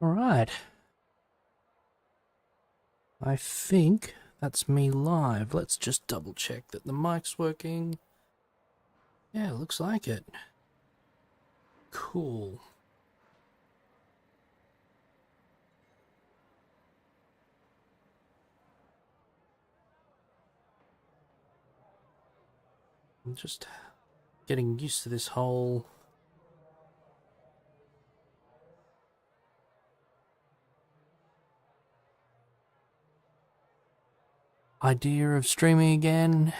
Alright, I think that's me live. Let's just double check that the mic's working. Yeah, looks like it. Cool. I'm just getting used to this whole idea of streaming again.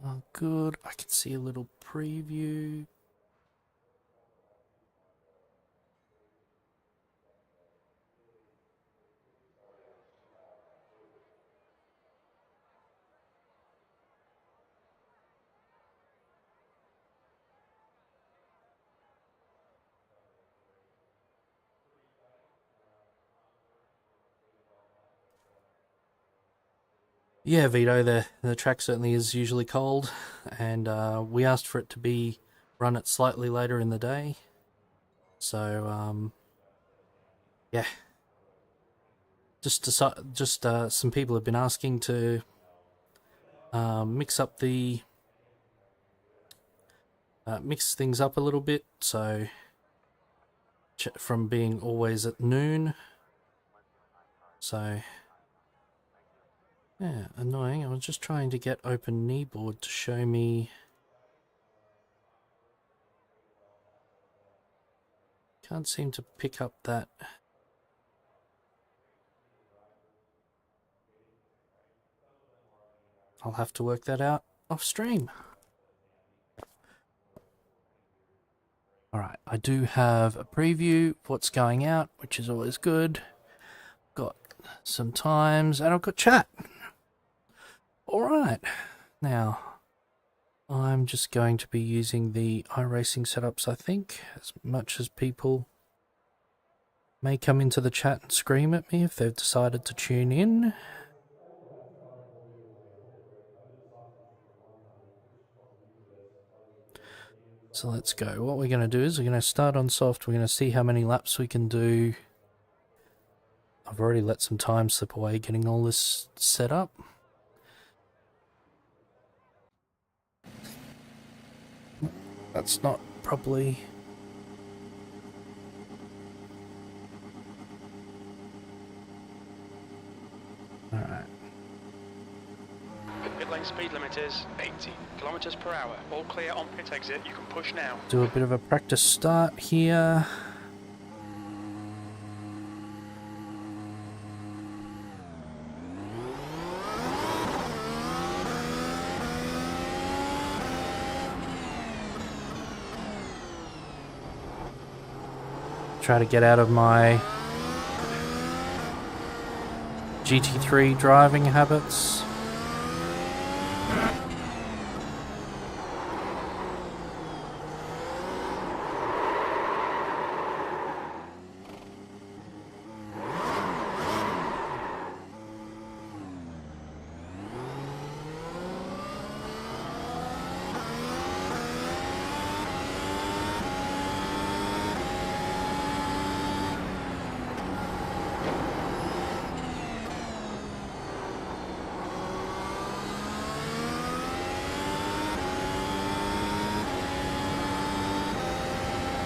Oh, good. I can see a little preview. Yeah, Vito, the track certainly is usually cold, and we asked for it to be run at slightly later in the day. So, yeah. Just some people have been asking to mix up the mix things up a little bit, so from being always at noon. So yeah, annoying. I was just trying to get open kneeboard to show me. Can't seem to pick up that. I'll have to work that out off stream. Alright, I do have a preview of what's going out, which is always good. Got some times, and I've got chat. Alright, now I'm just going to be using the iRacing setups, I think, as much as people may come into the chat and scream at me if they've decided to tune in. So let's go. What we're going to do is we're going to start on soft. We're going to see how many laps we can do. I've already let some time slip away getting all this set up. That's not properly. Alright. Pit lane speed limit is 80 kilometers per hour. All clear on pit exit. You can push now. Do a bit of a practice start here. Try to get out of my GT3 driving habits.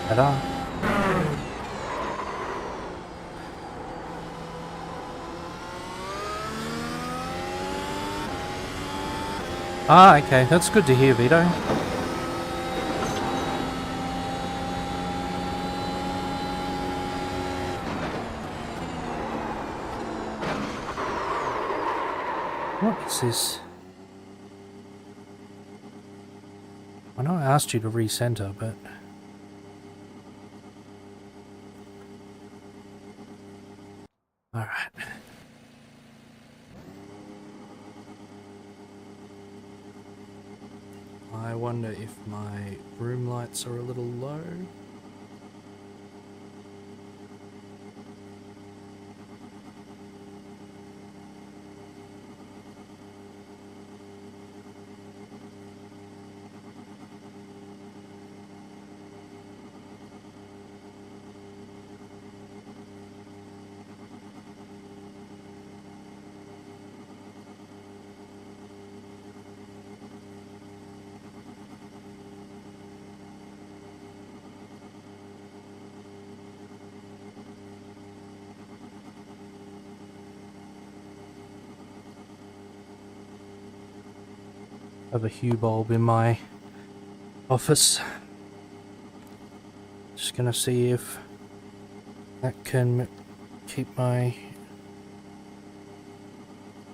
Ta-da. Ah, okay, that's good to hear, Vito. What is this? I know I asked you to recenter, but... Alright. I wonder if my room lights are a little low. have a hue bulb in my office. Just gonna see if that can keep my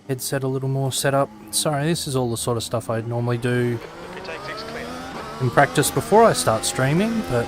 headset a little more set up. Sorry, this is all the sort of stuff I normally do The pit exit's clear. in practice before I start streaming, but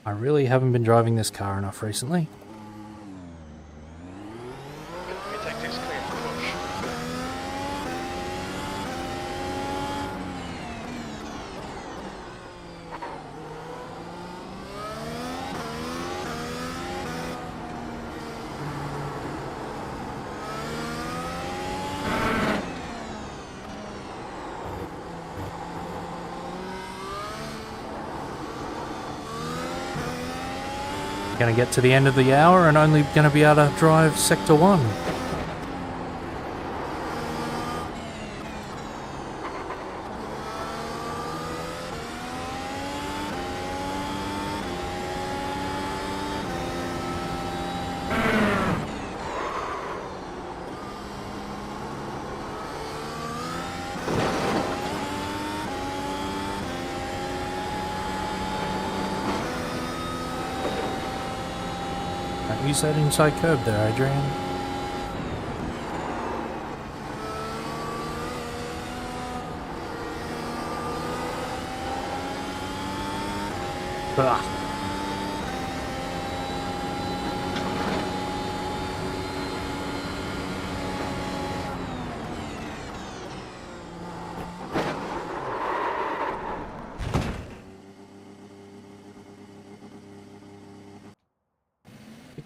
I really haven't been driving this car enough recently. Pit exit's clear. Push. Gonna get to the end of the hour and only gonna be able to drive Sector 1. Don't use that inside curb there, Adrian. Blah.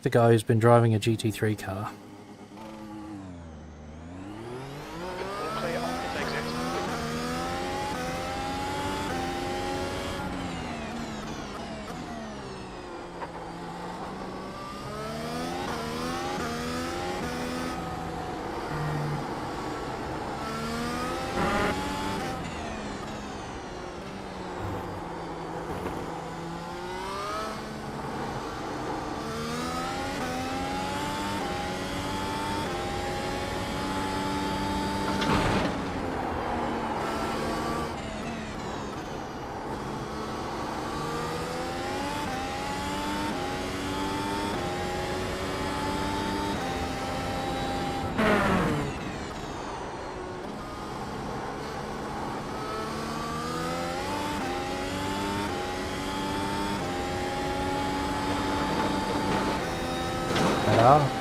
The guy who's been driving a GT3 car. All clear on pit exit.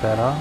Better.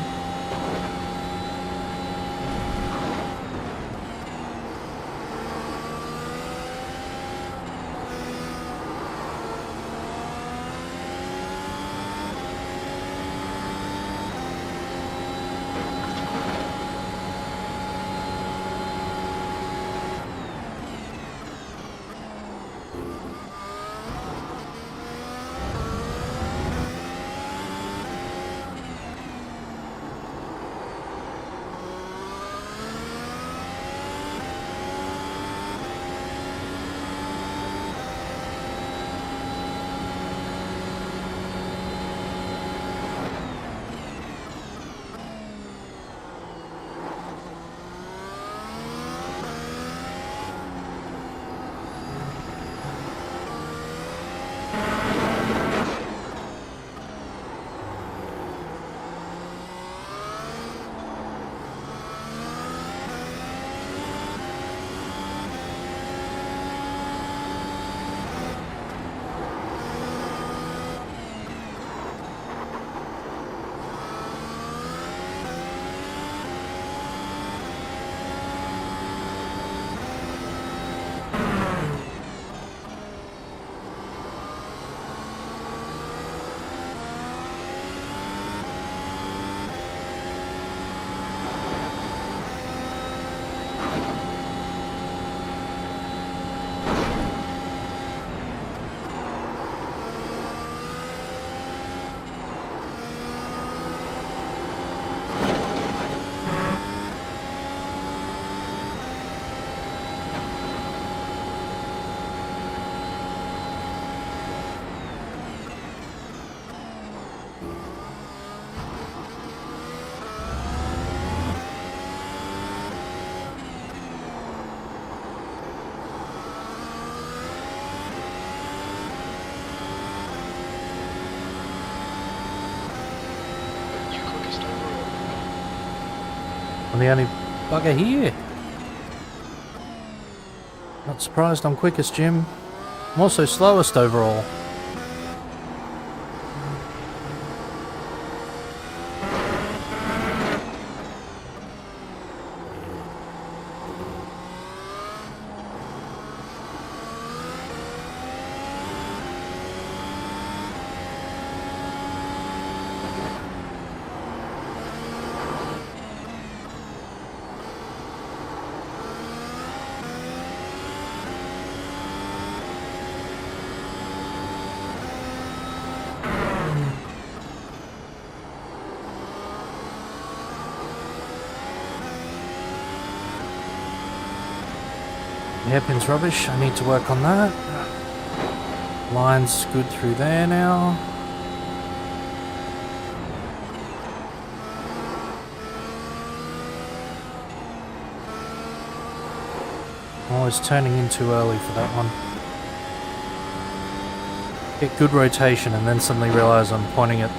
the only bugger here. Not surprised I'm quickest, Jim. I'm also slowest overall. Hairpin's rubbish, I need to work on that. Line's good through there now. I was turning in too early for that one. Get good rotation and then suddenly realise I'm pointing at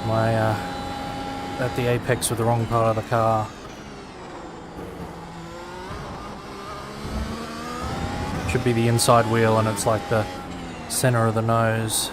my at the apex with the wrong part of the car. Should be the inside wheel and it's like the center of the nose.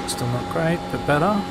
Still not great, but better.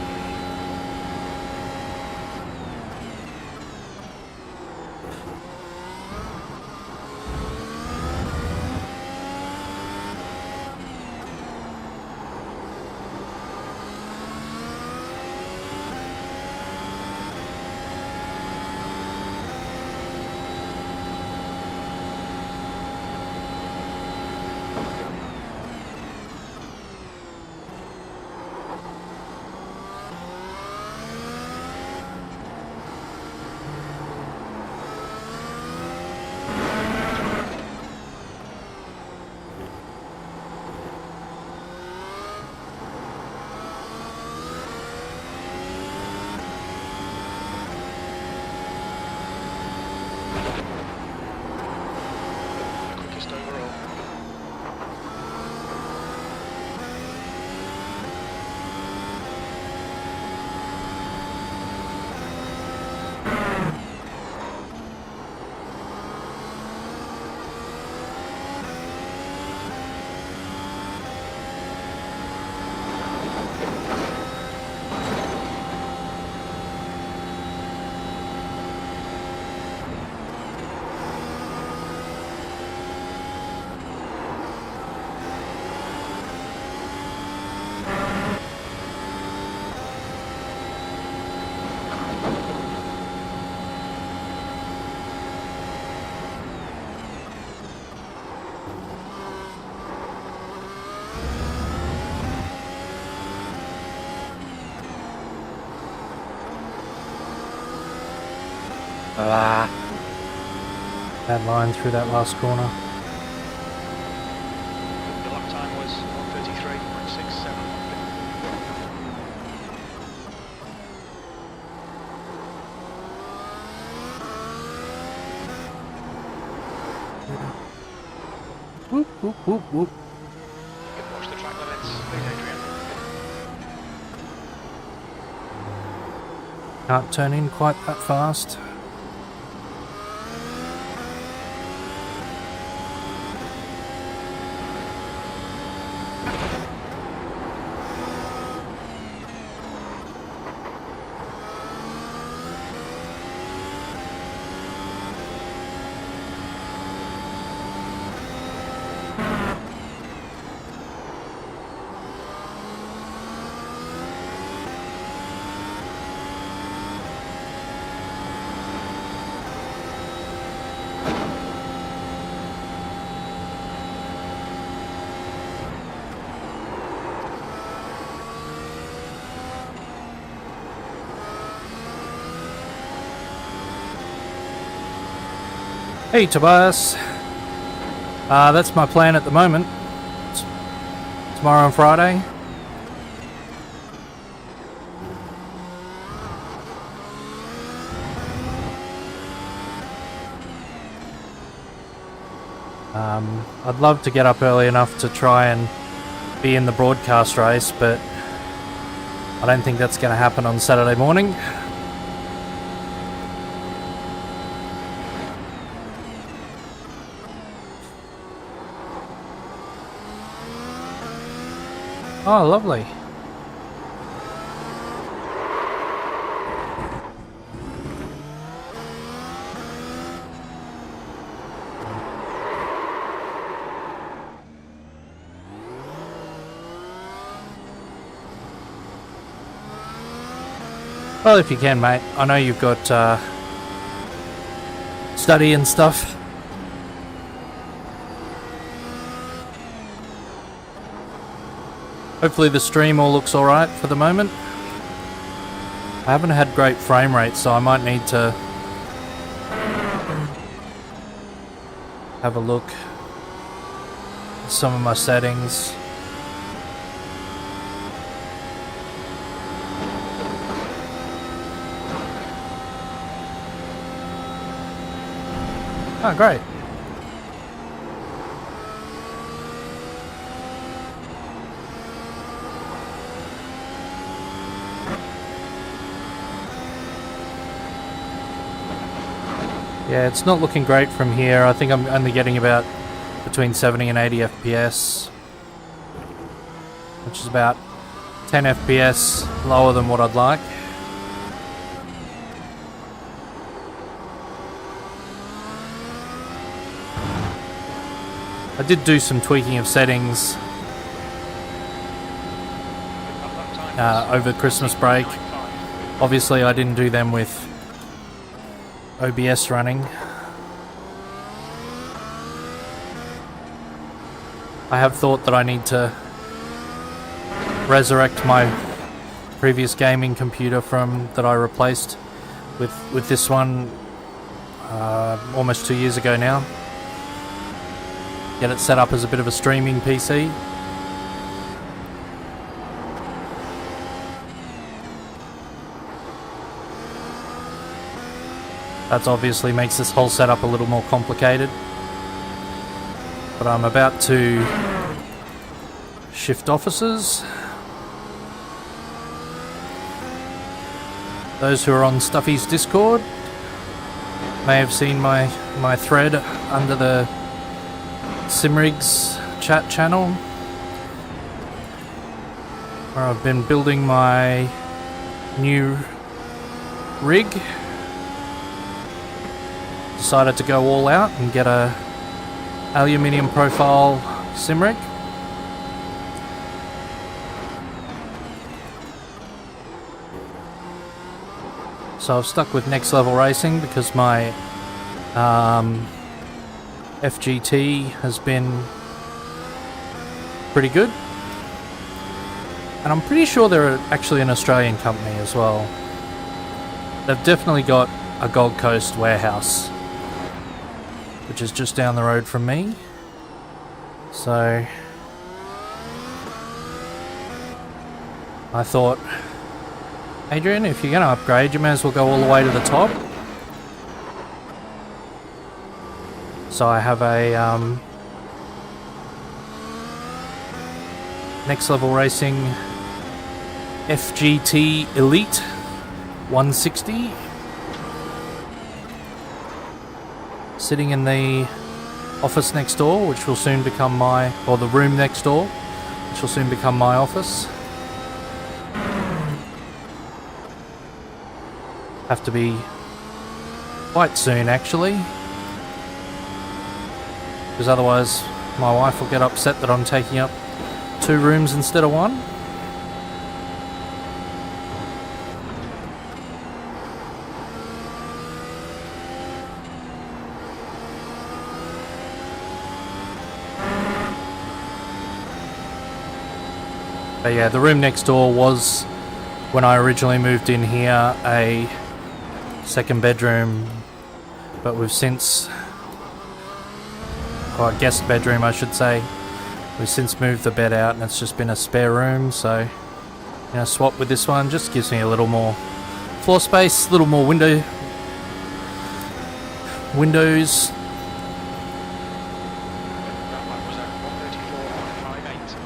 Bad line through that last corner. The lap time was 1:33.67. Whoop, whoop, whoop, whoop. You can watch the track limits, please, Adrian. Can't turn in quite that fast. Hey Tobias, that's my plan at the moment. Tomorrow and Friday. I'd love to get up early enough to try and be in the broadcast race, but I don't think that's going to happen on Saturday morning. Oh, lovely. Well, if you can, mate. I know you've got study and stuff. Hopefully the stream all looks alright for the moment. I haven't had great frame rate, so I might need to have a look at some of my settings. Oh, great. Yeah, it's not looking great from here. I think I'm only getting about between 70 and 80 FPS, which is about 10 FPS lower than what I'd like. I did do some tweaking of settings over Christmas break. Obviously I didn't do them with OBS running. I have thought that I need to resurrect my previous gaming computer that I replaced with this one almost 2 years ago now. Get it set up as a bit of a streaming PC. That obviously makes this whole setup a little more complicated. But I'm about to shift offices. Those who are on Stuffy's Discord may have seen my thread under the Simrigs chat channel, where I've been building my new rig. Decided to go all out and get a aluminium profile sim rig. So I've stuck with Next Level Racing because my FGT has been pretty good. And I'm pretty sure they're actually an Australian company as well. They've definitely got a Gold Coast warehouse, which is just down the road from me. So I thought, Adrian, if you're going to upgrade, you may as well go all the way to the top. So I have a Next Level Racing FGT Elite 160. Sitting in the office next door, which will soon become my, or the room next door, which will soon become my office. Have to be quite soon actually, because otherwise my wife will get upset that I'm taking up 2 rooms instead of 1. But yeah, the room next door was, when I originally moved in here, a 2nd bedroom, but we've since, or a guest bedroom I should say, we've since moved the bed out and it's just been a spare room, so you know, swap with this one, just gives me a little more floor space, a little more windows. That lap was at 1:34.58.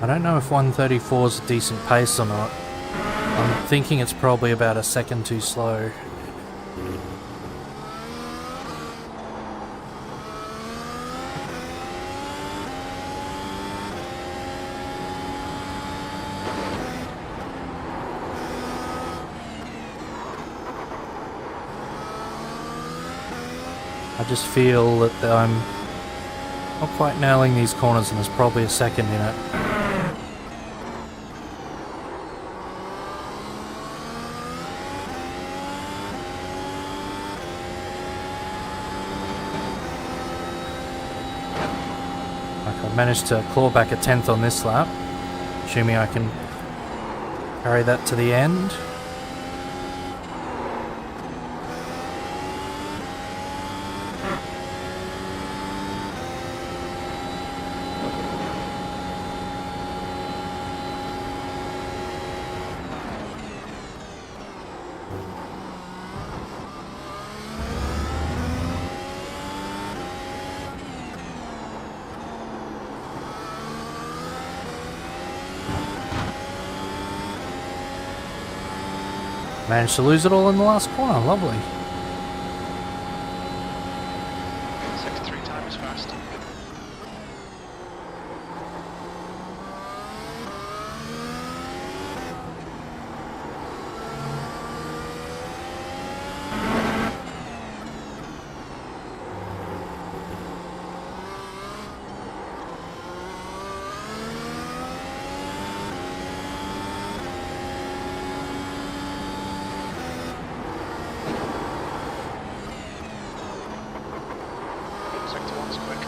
I don't know if 134 is a decent pace or not. I'm thinking it's probably about a second too slow. I just feel that I'm not quite nailing these corners and there's probably a second in it. I've managed to claw back a 10th on this lap, assuming I can carry that to the end. Managed to lose it all in the last corner, lovely. Sector 3 time is fast. Sector 1's quick.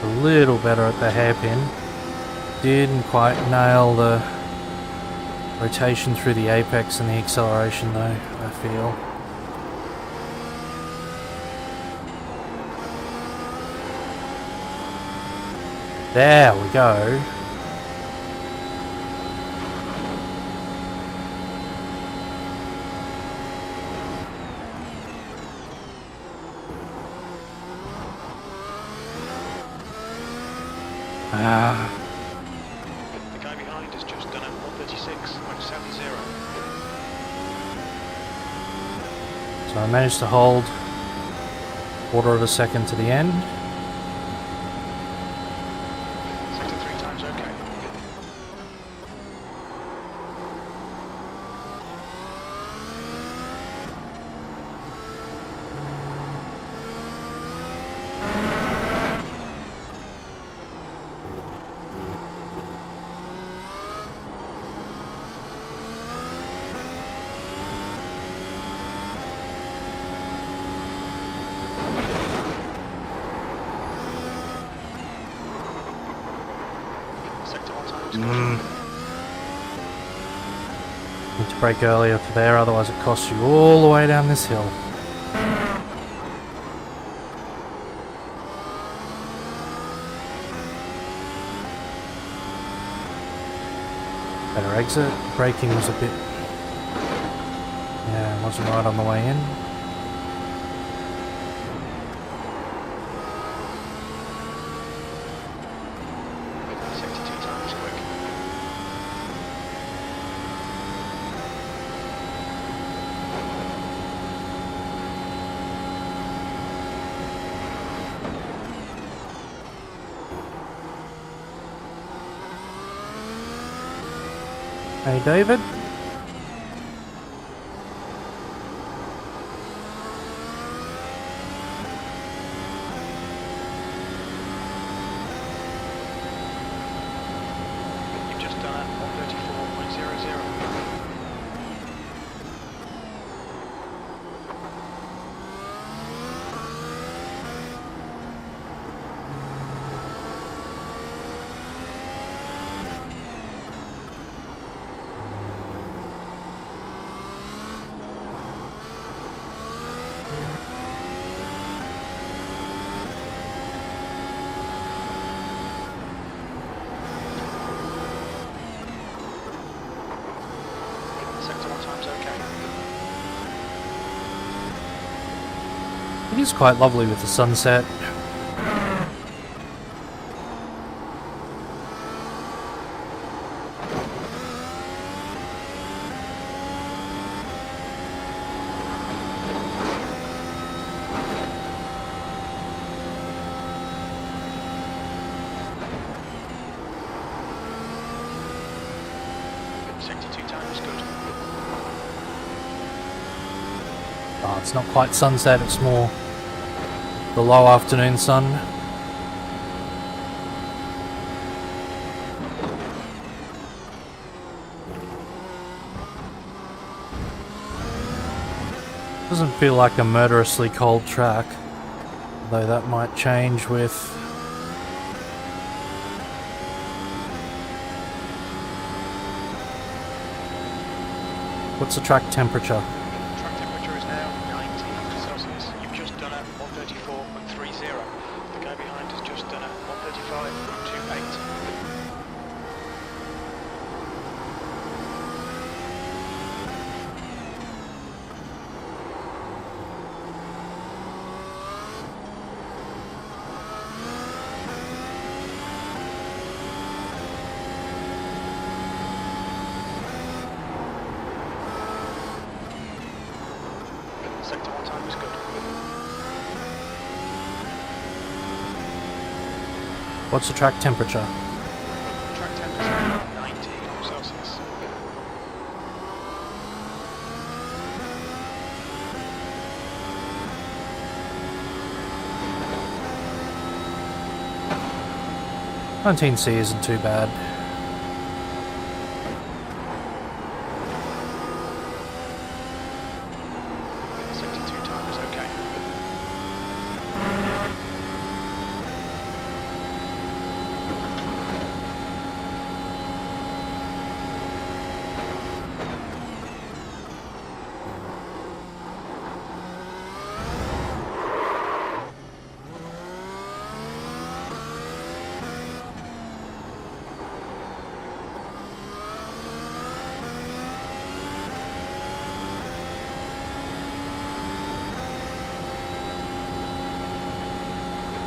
A little better at the hairpin. Didn't quite nail the rotation through the apex and the acceleration though, I feel. There we go. The guy behind has just done a 1:36.70. So I managed to hold 1/4 of a second to the end. Sector 3 time's okay. Sector 1 time's good. Need to brake earlier for there, otherwise it costs you all the way down this hill. exit. Braking was a bit... yeah, it wasn't right on the way in. Hey, David? You've just done a 134.00. Sector 1 time's okay. It is quite lovely with the sunset. Sector 2 time is good. Oh, it's not quite sunset, it's more the low afternoon sun. Doesn't feel like a murderously cold track, though that might change with... what's the track temperature? Track temperature is now 19 Celsius. You've just done a 134.30. The guy behind has just done a 135.28. Sector 1 time is good. What's the track temperature? Track temperature 19 Celsius. C isn't too bad. Sector 2 time is okay.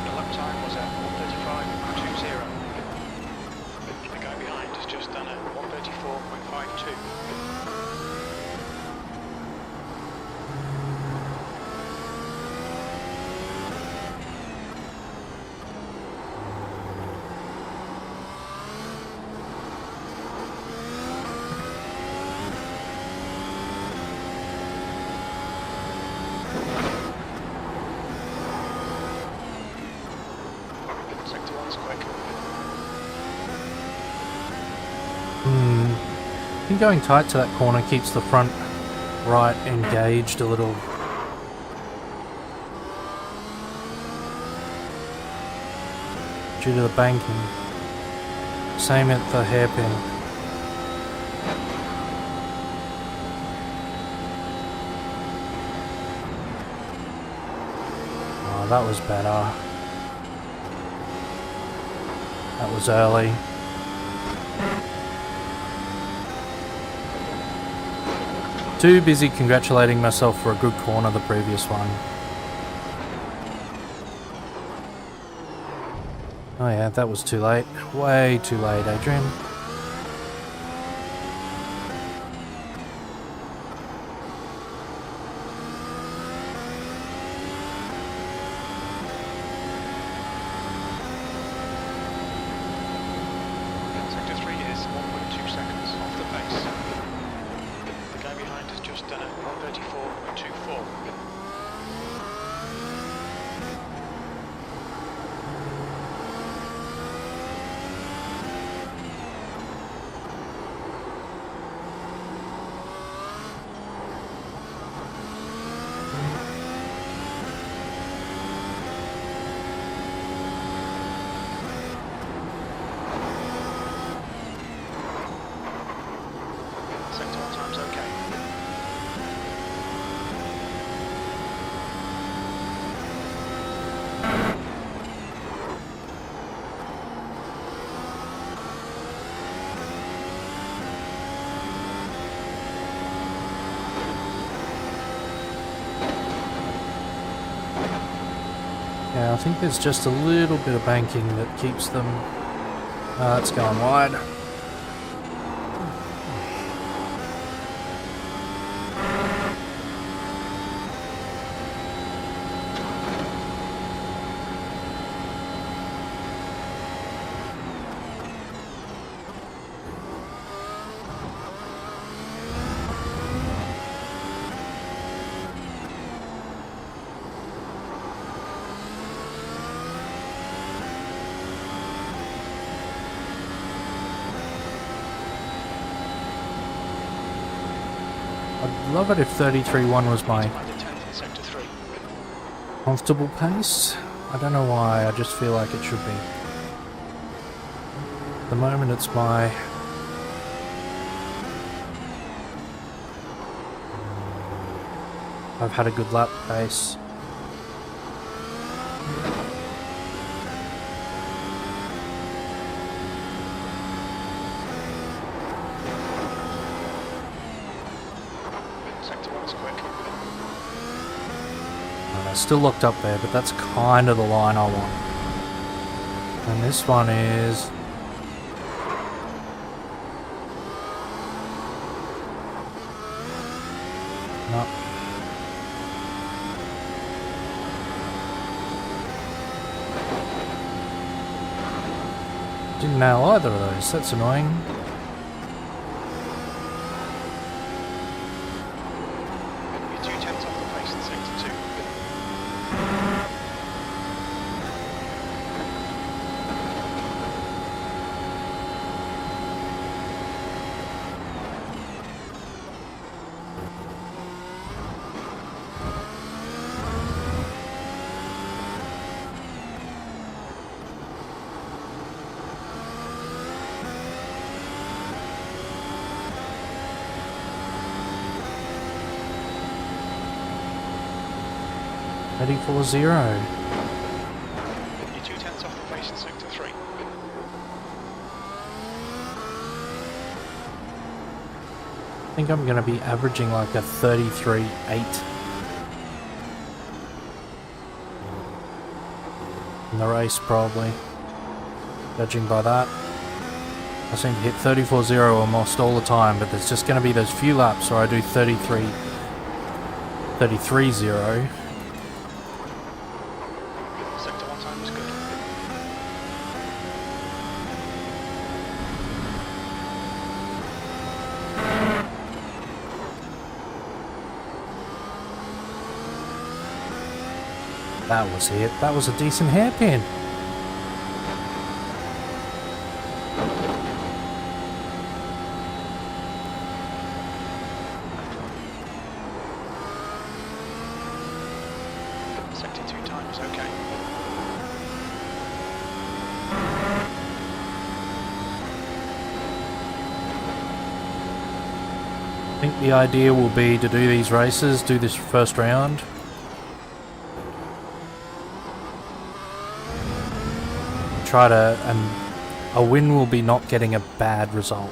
The lap time was at 135.20. The guy behind has just done a 134.52. Sector 1's quick. I think going tight to that corner keeps the front right engaged a little. Due to the banking. Same at the hairpin. Oh, that was better. That was early. Too busy congratulating myself for a good corner the previous one. Oh yeah, that was too late. Way too late, Adrian. Sector 3 is 1.2 seconds off the pace. The guy behind has just done a 134.24. Sector 1 time's okay. Yeah, I think there's just a little bit of banking that keeps them... it's going wide. I'd love it if 33.1 was my Landed 10th in Sector 3. comfortable pace. I don't know why, I just feel like it should be. At the moment it's my... I've had a good lap pace. Sector 1's quick. Still locked up there, but that's kind of the line I want. And this one is... No. Didn't nail either of those, that's annoying. You're 2/10 off the pace in Sector 2. Ready for 0. You're 2/10 off the pace in Sector 3. I think I'm going to be averaging like a 33.8. In the race, probably. Judging by that. I seem to hit 34.0 almost all the time, but there's just going to be those few laps where I do 33.0. Sector 1 time is good. That was it. That was a decent hairpin. Sector 2 time is okay. I think the idea will be to do these races, do this first round. Try to, and a win will be not getting a bad result.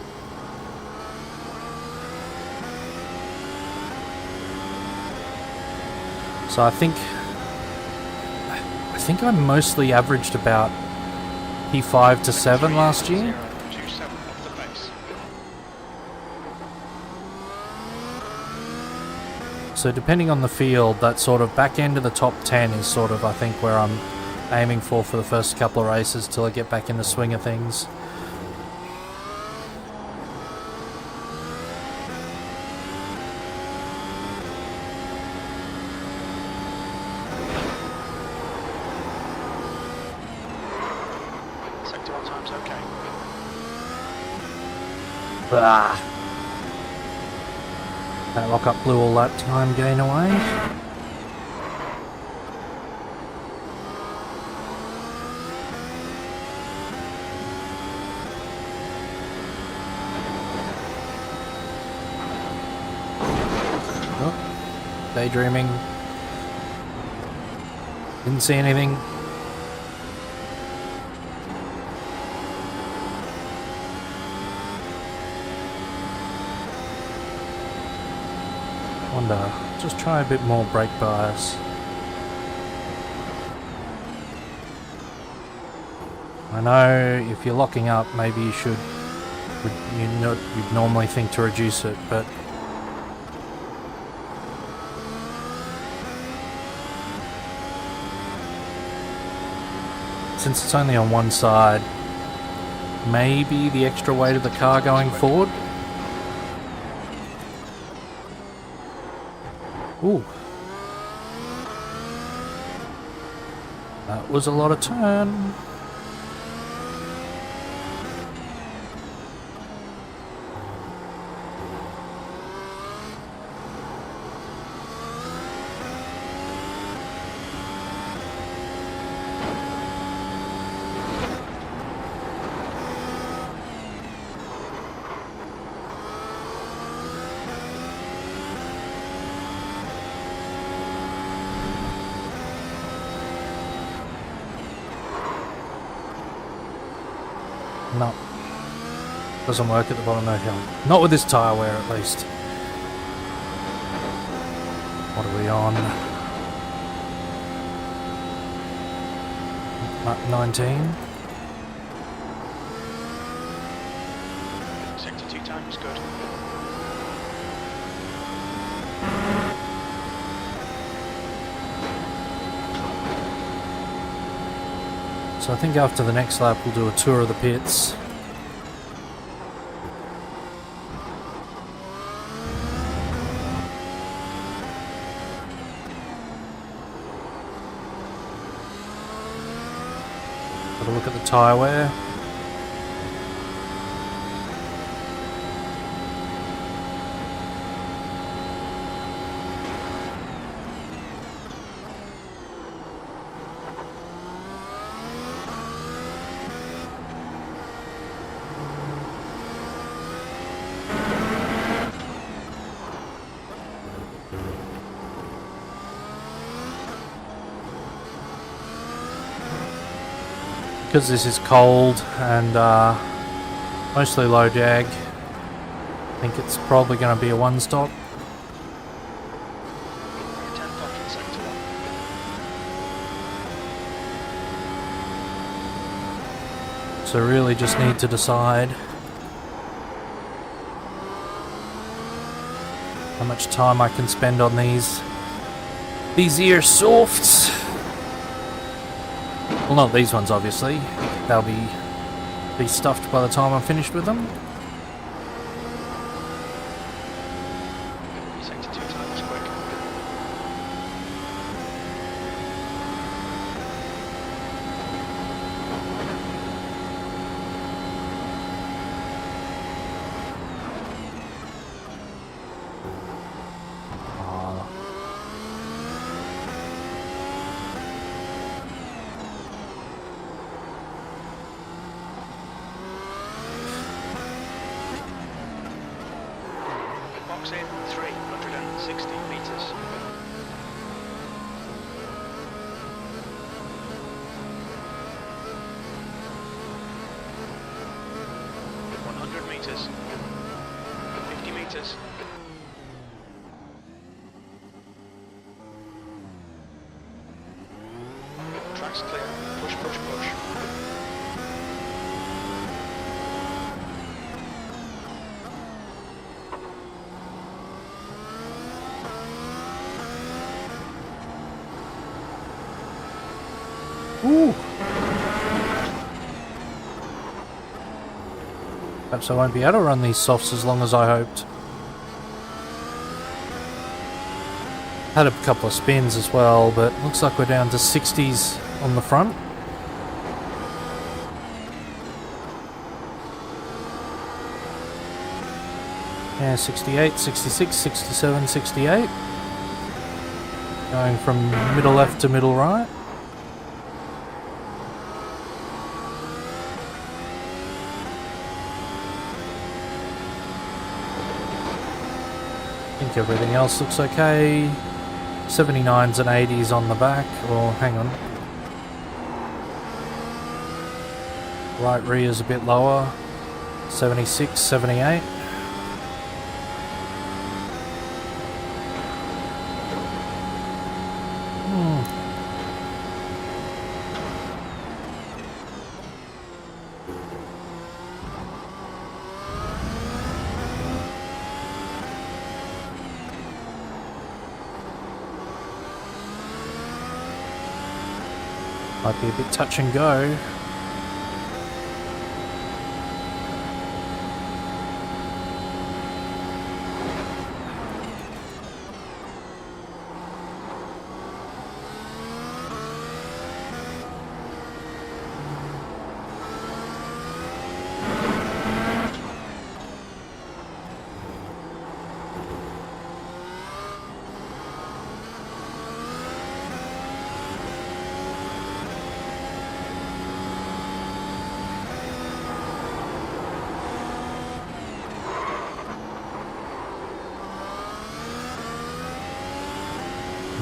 So I think I mostly averaged about P5 to 7 last year. 2.7 off the pace. So depending on the field, that sort of back end of the top 10 is sort of, I think, where I'm aiming for the first couple of races till I get back in the swing of things. Sector 1 time's okay. That lockup blew all that time gain away. Oh, daydreaming. Didn't see anything. Wonder, just try a bit more brake bias. I know if you're locking up, maybe you should, you'd normally think to reduce it, but since it's only on one side, maybe the extra weight of the car going forward. Ooh. That was a lot of turn. No. Doesn't work at the bottom of the hill. Not with this tyre wear, at least. What are we on? Lap 19. Sector 2 time is good. So I think after the next lap we'll do a tour of the pits. Have a look at the tyre wear. Because this is cold and mostly low jag, I think it's probably going to be a one stop. 10th off in sector 1. So really just need to decide how much time I can spend on these ear softs. Well, not these ones, obviously. They'll be stuffed by the time I'm finished with them. Sector 2 time is quick. Box in 360 meters. Meters, 50 meters. Nice, clear. Push, push, push. Ooh. Perhaps I won't be able to run these softs as long as I hoped. Had a couple of spins as well, but looks like we're down to 60s on the front. Yeah, 68, 66, 67, 68. Going from middle left to middle right. I think everything else looks okay. 79s and 80s on the back, or hang on. Right rear's a bit lower. 76, 78. Might be a bit touch and go.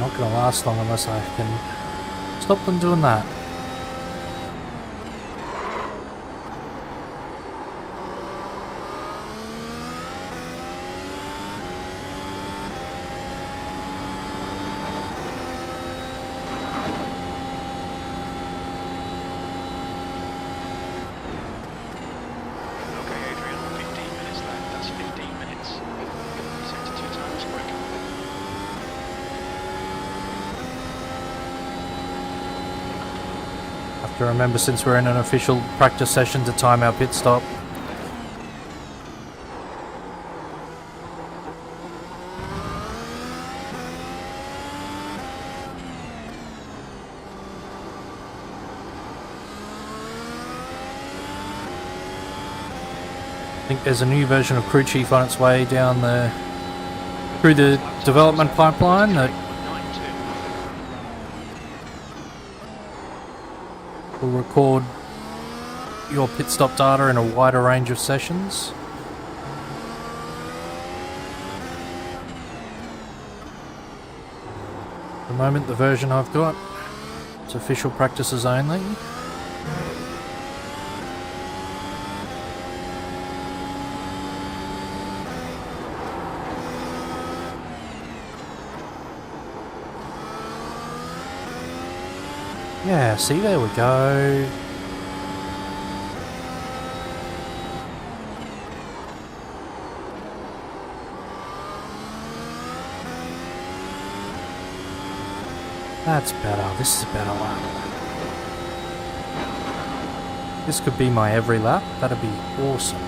Not going to last long unless I can stop them doing that. Okay, Adrian, 15 minutes left. That's 15 minutes. Set to 2 times quick. Have to remember, since we're in an official practice session, to time our pit stop. I think there's a new version of Crew Chief on its way down through the development pipeline that 9-2. will record your pit stop data in a wider range of sessions. At the moment, the version I've got, it's official practices only. Yeah, see, there we go. That's better. This is a better lap. This could be my every lap. That'd be awesome.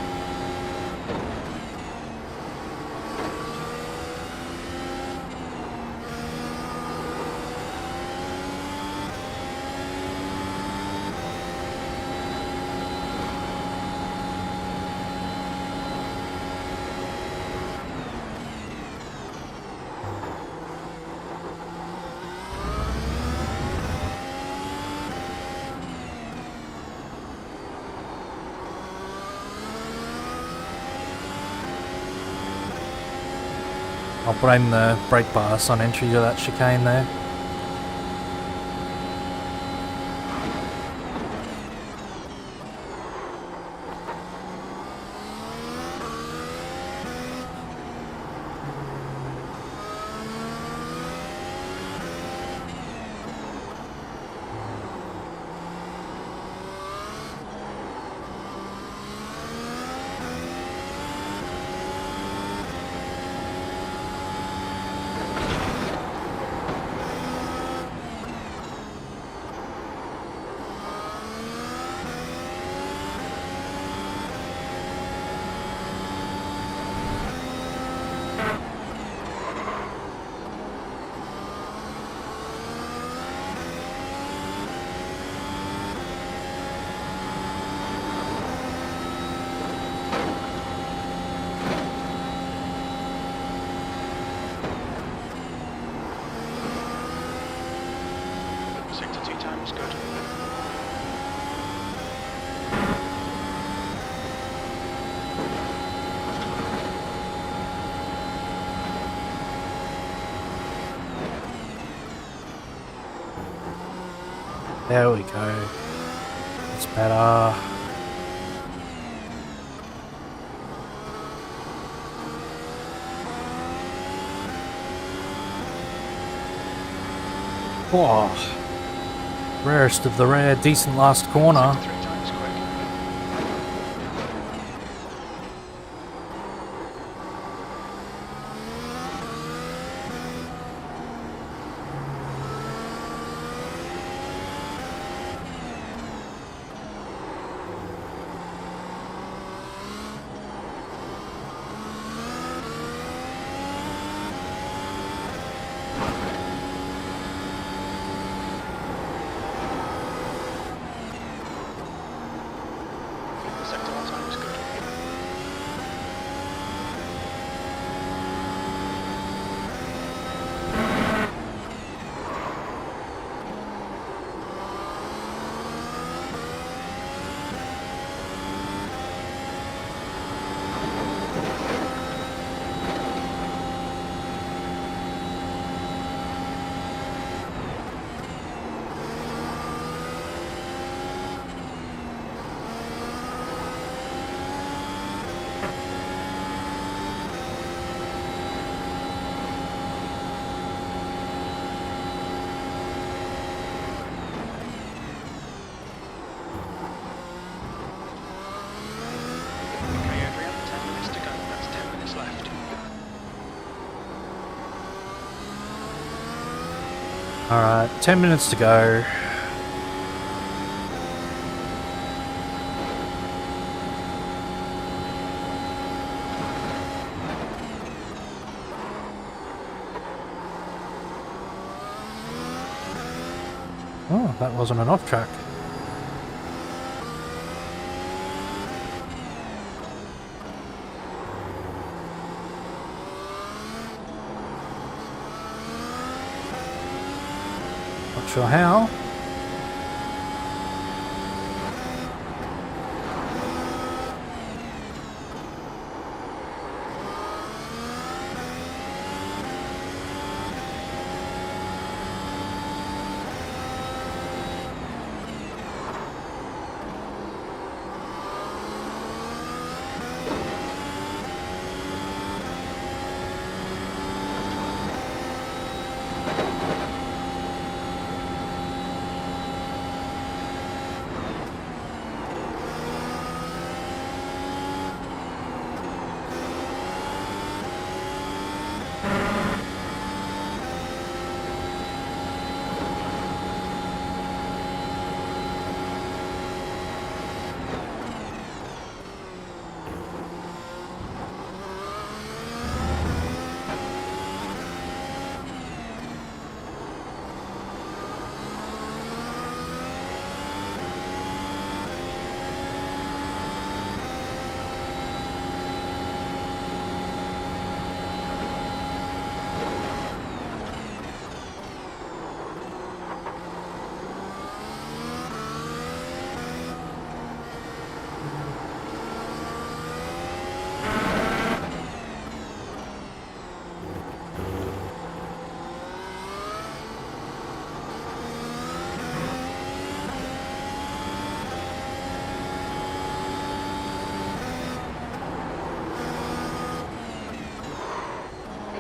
I'll blame the brake bias on entry to that chicane there. Sector 2 time was good. There we go. It's better. Oh, rarest of the rare, decent last corner. Sector 3 time was quick. Sector 1 time was good. Okay, Adrian, 10 minutes to go. That's 10 minutes left. Alright, 10 minutes to go. Oh, that wasn't an off track. Not sure how.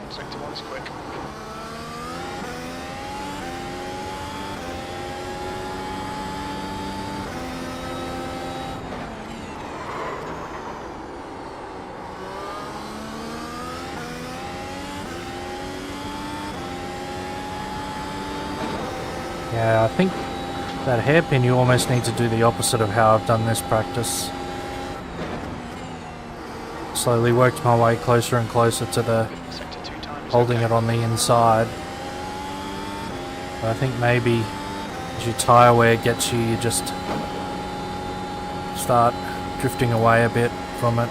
Sector 1 is quick. Yeah, I think that hairpin you almost need to do the opposite of how I've done this practice. Slowly worked my way closer and closer to the Sector 2 time is holding okay. it on the inside. But I think maybe as your tyre wear gets you, you just start drifting away a bit from it.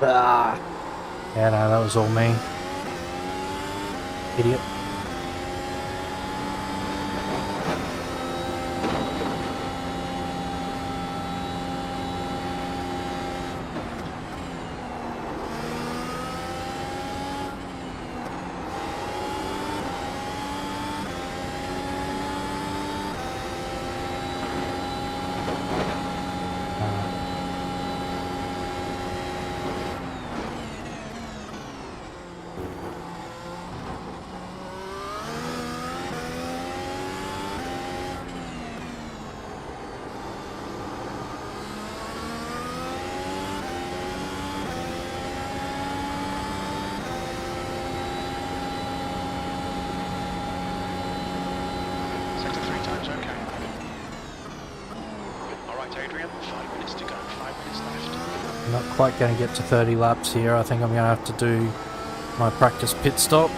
Ah. Yeah, no, that was all me. Idiot. Sector 3 times okay. Alright Adrian, 5 minutes to go, 5 minutes left. I'm not quite going to get to 30 laps here. I think I'm going to have to do my practice pit stop.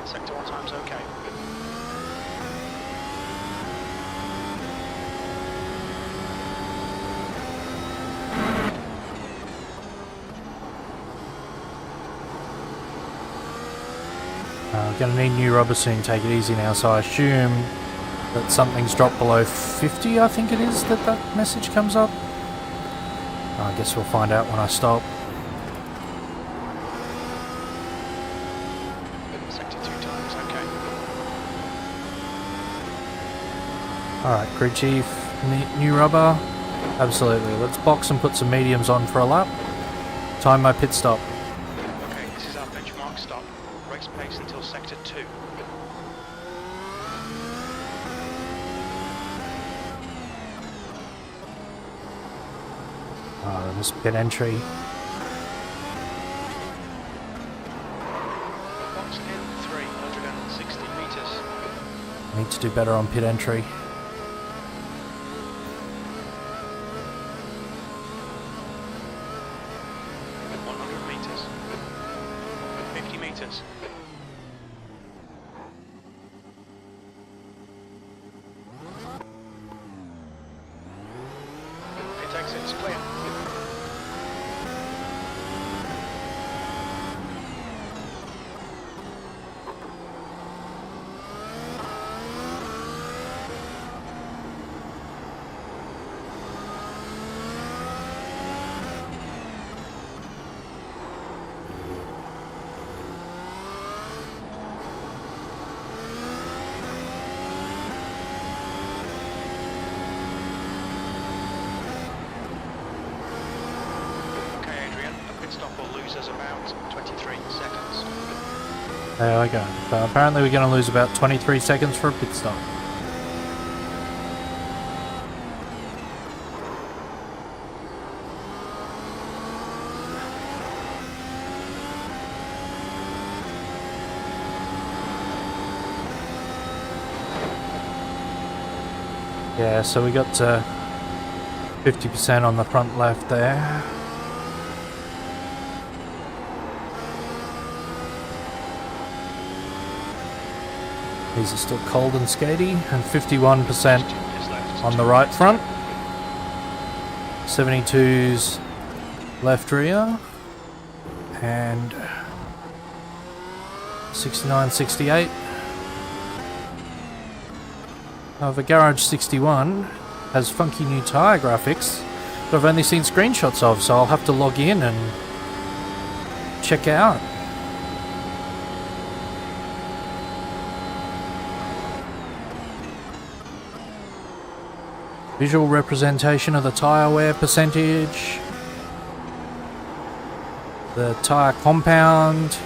Sector 1 times okay. Going to need new rubber soon, take it easy now, so I assume that something's dropped below 50, I think it is, that message comes up. I guess we'll find out when I stop. Sector 2 times okay. Alright, crew chief, new rubber? Absolutely, let's box and put some mediums on for a lap. Time my pit stop. Okay, this is our benchmark stop. Race pace until sector 2. Oh, this pit entry. Box in 360 metres. Need to do better on pit entry. 100 metres. 50 metres. Pit exit's clear. Okay, Adrian, a pit stop will lose us about 23 seconds. There we go. So apparently we're going to lose about 23 seconds for a pit stop. Yeah, so we got 50% on the front left there. These are still cold and skatey, and 51% on the right front. 72's left rear, and 69, 68. The Garage 61 has funky new tyre graphics that I've only seen screenshots of, so I'll have to log in and check out. Visual representation of the tyre wear percentage, the tyre compound,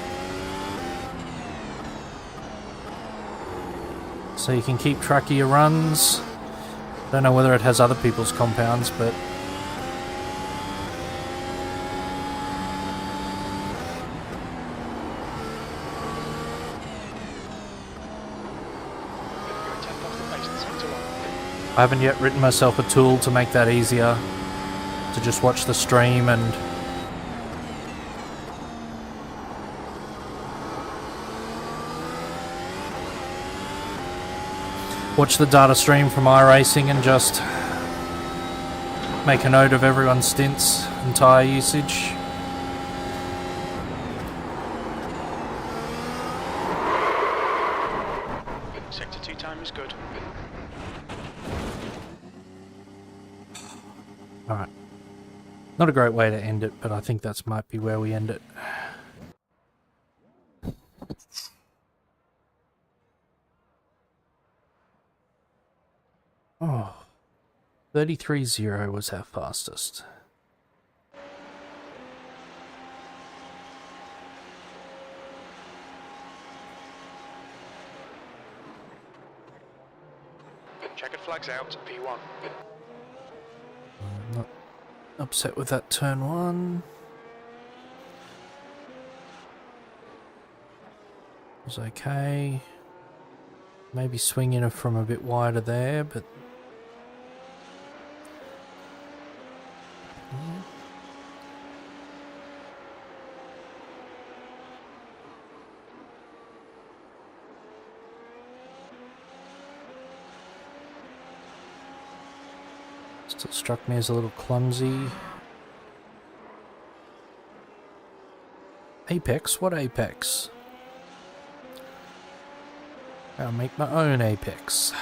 so you can keep track of your runs. Don't know whether it has other people's compounds, but I haven't yet written myself a tool to make that easier. to just watch the stream and watch the data stream from iRacing and just make a note of everyone's stints and tyre usage. Sector 2 time is good. Alright. Not a great way to end it, but I think that might be where we end it. Oh, 33.0 was our fastest. Checkered flags out, P1. I'm not upset with that turn one. It was okay. Maybe swinging it from a bit wider there, but yeah. Still struck me as a little clumsy. Apex? What apex? I'll make my own apex.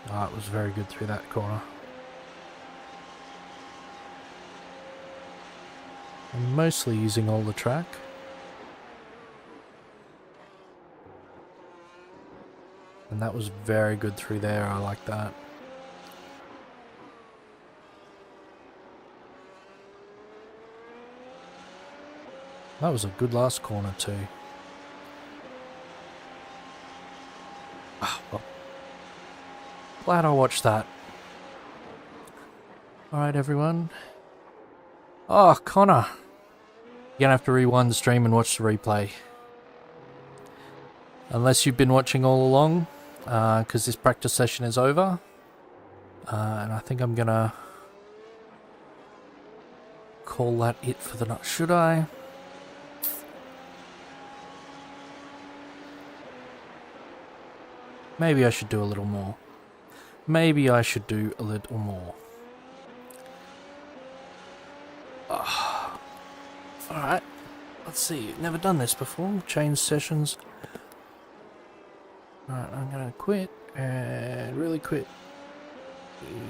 Oh, it was very good through that corner. I'm mostly using all the track. And that was very good through there, I like that. That was a good last corner too. Oh, well. Glad I watched that. Alright everyone. Oh, Connor. You're gonna have to rewind the stream and watch the replay. Unless you've been watching all along, because this practice session is over. And I think I'm gonna call that it for the night. Should I? Maybe I should do a little more. Maybe I should do a little more. Alright, let's see. Never done this before. Change sessions. Alright, I'm gonna quit and really quit.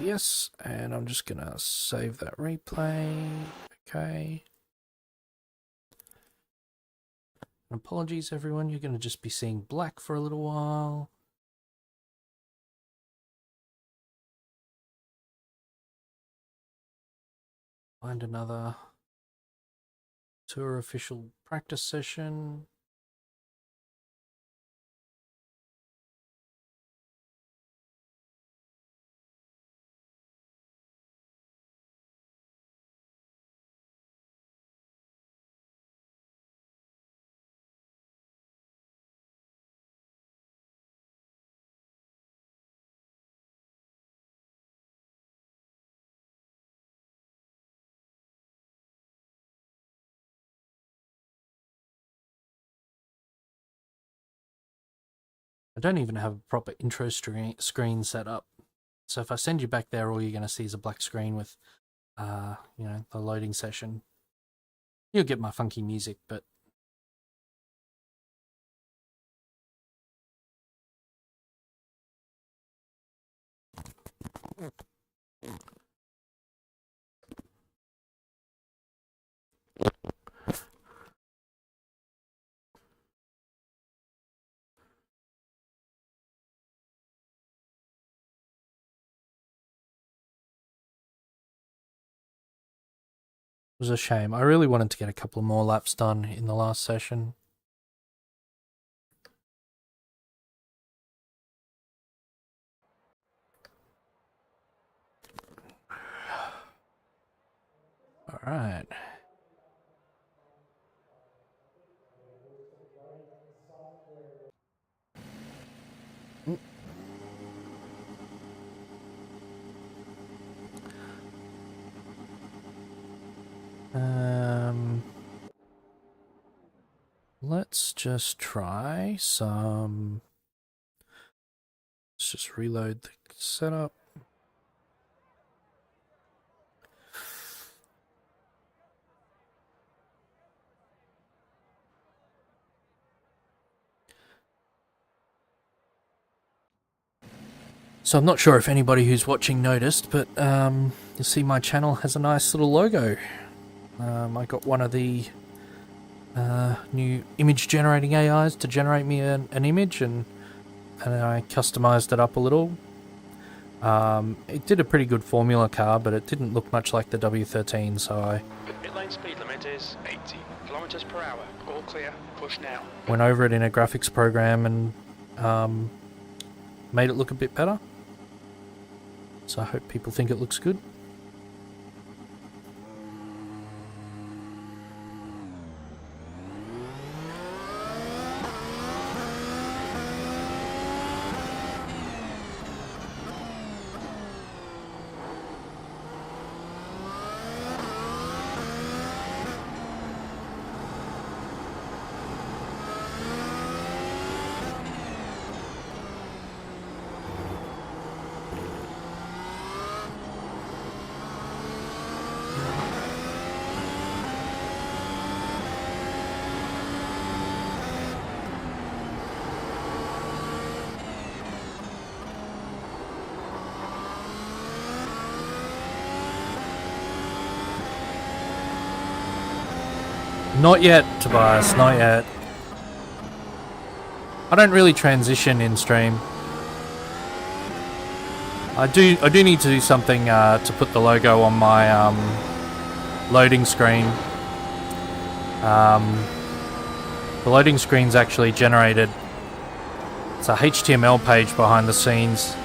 Yes, and I'm just gonna save that replay. Okay. Apologies everyone, you're gonna just be seeing black for a little while. Find another tour official practice session. I don't even have a proper intro screen set up. So if I send you back there, all you're going to see is a black screen with, you know, the loading session. You'll get my funky music, but it was a shame. I really wanted to get a couple more laps done in the last session. All right. Let's just try some. Let's just reload the setup. So I'm not sure if anybody who's watching noticed, but you see my channel has a nice little logo. I got one of the new image generating AIs to generate me an image, and I customized it up a little. It did a pretty good formula car, but it didn't look much like the W13, so I Pit lane speed limit is 80 kilometers per hour. All clear. Push now. went over it in a graphics program and made it look a bit better. So I hope people think it looks good. Not yet, Tobias, not yet. I don't really transition in stream. I do need to do something to put the logo on my loading screen. The loading screen's actually generated. It's a HTML page behind the scenes,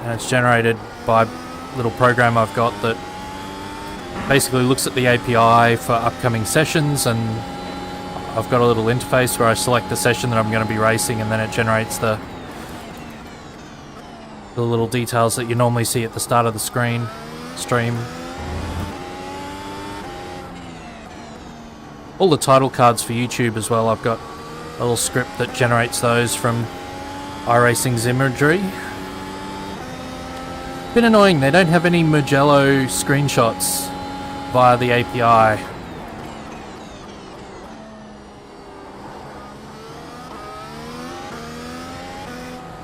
and it's generated by a little program I've got that basically looks at the API for upcoming sessions, and I've got a little interface where I select the session that I'm going to be racing, and then it generates the little details that you normally see at the start of the stream. All the title cards for YouTube as well, I've got a little script that generates those from iRacing's imagery. Bit annoying, they don't have any Mugello screenshots via the API.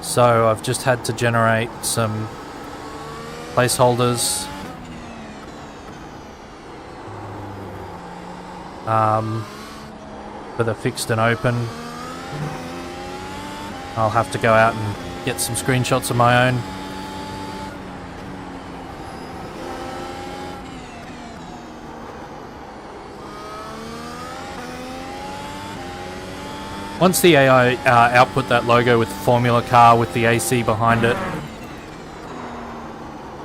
So I've just had to generate some placeholders for the fixed and open. I'll have to go out and get some screenshots of my own. Once the AI output that logo with the formula car with the AC behind it,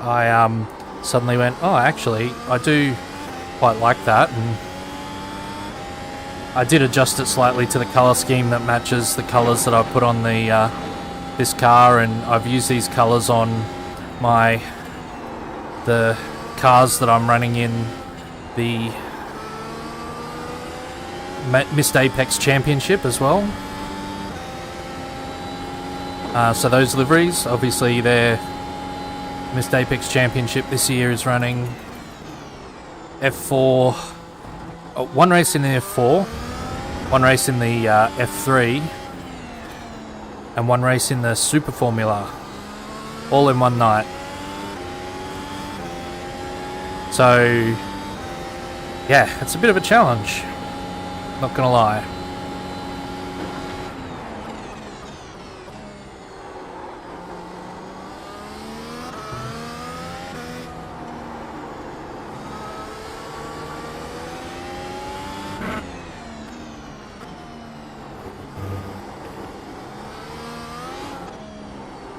I suddenly went, oh, actually, I do quite like that, and I did adjust it slightly to the colour scheme that matches the colours that I put on the this car, and I've used these colours on the cars that I'm running in the Missed Apex Championship as well. So those liveries, obviously their Missed Apex Championship this year is running F4, one race in the F4, one race in the F3, and one race in the Super Formula, all in one night. So yeah, it's a bit of a challenge. Not gonna lie.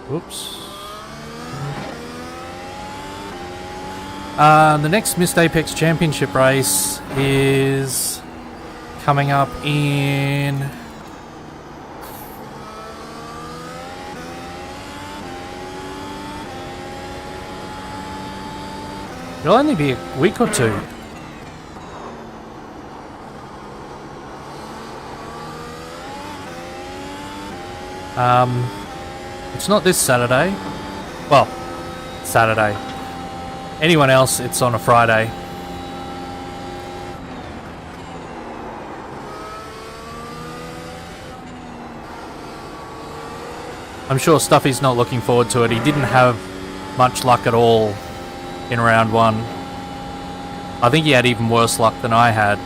Oops. The next Missed Apex Championship race is coming up in... It'll only be a week or two. It's not this Saturday. Well, Saturday. Anyone else, it's on a Friday. I'm sure Stuffy's not looking forward to it. He didn't have much luck at all in round one. I think he had even worse luck than I had.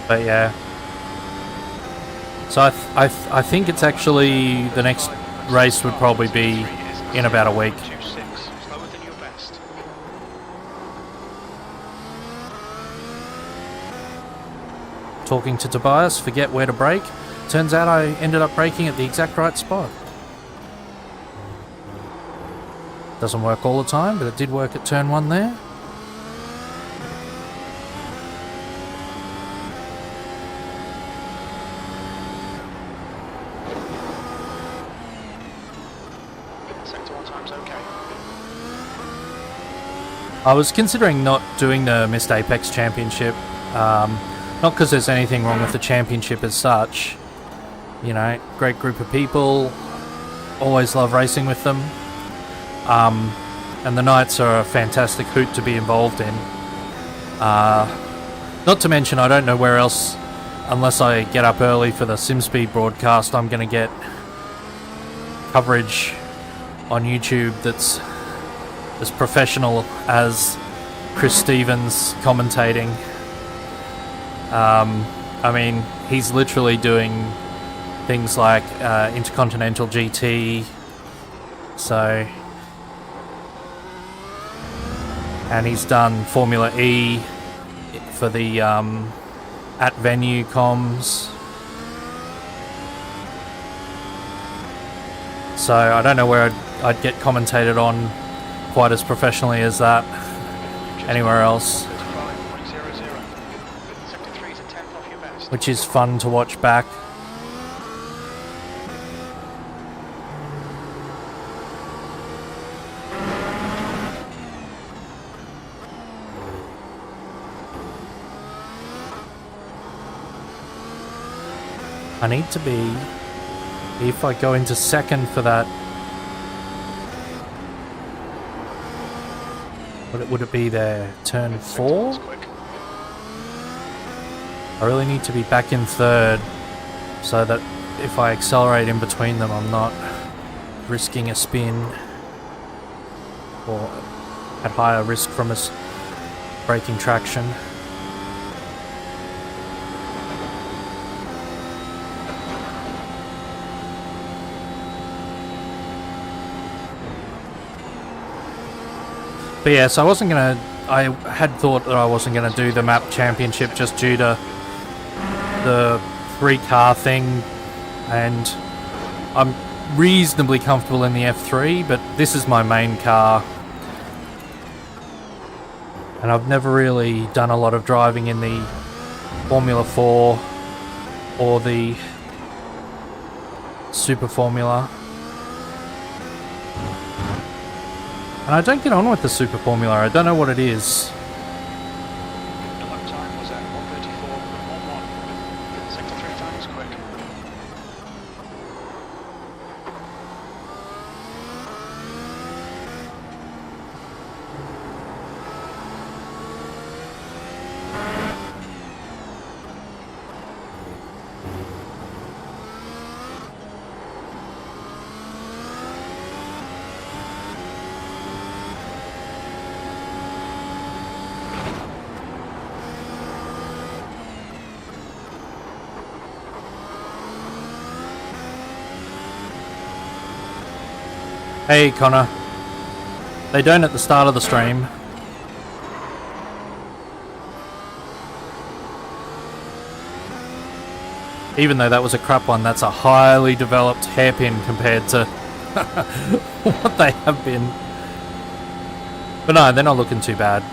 But yeah, so I think it's actually the next race would probably be in about a week. Talking to Tobias, forget where to brake. Turns out I ended up braking at the exact right spot. Doesn't work all the time, but it did work at turn 1 there. I was considering not doing the Missed Apex Championship, not because there's anything wrong with the championship as such. You know, great group of people, always love racing with them, and the nights are a fantastic hoot to be involved in. Not to mention, I don't know where else, unless I get up early for the SimSpeed broadcast, I'm going to get coverage on YouTube that's as professional as Chris Stevens commentating. I mean, he's literally doing things like Intercontinental GT, so, and he's done Formula E for the at venue comms. So I don't know where I'd get commentated on quite as professionally as that anywhere else, which is fun to watch back. I need to be, if I go into second for that, would it be there, turn 4? I really need to be back in third so that if I accelerate in between them, I'm not risking a spin or at higher risk from us braking traction. But yeah, so I had thought that I wasn't going to do the map championship just due to the 3-car thing, and I'm reasonably comfortable in the F3, but this is my main car, and I've never really done a lot of driving in the Formula 4 or the Super Formula. And I don't get on with the Super Formula, I don't know what it is. The lap time was at 1:34.11. Sector 3 time was quick. Hey Connor. They don't at the start of the stream. Even though that was a crap one, that's a highly developed hairpin compared to what they have been. But no, they're not looking too bad.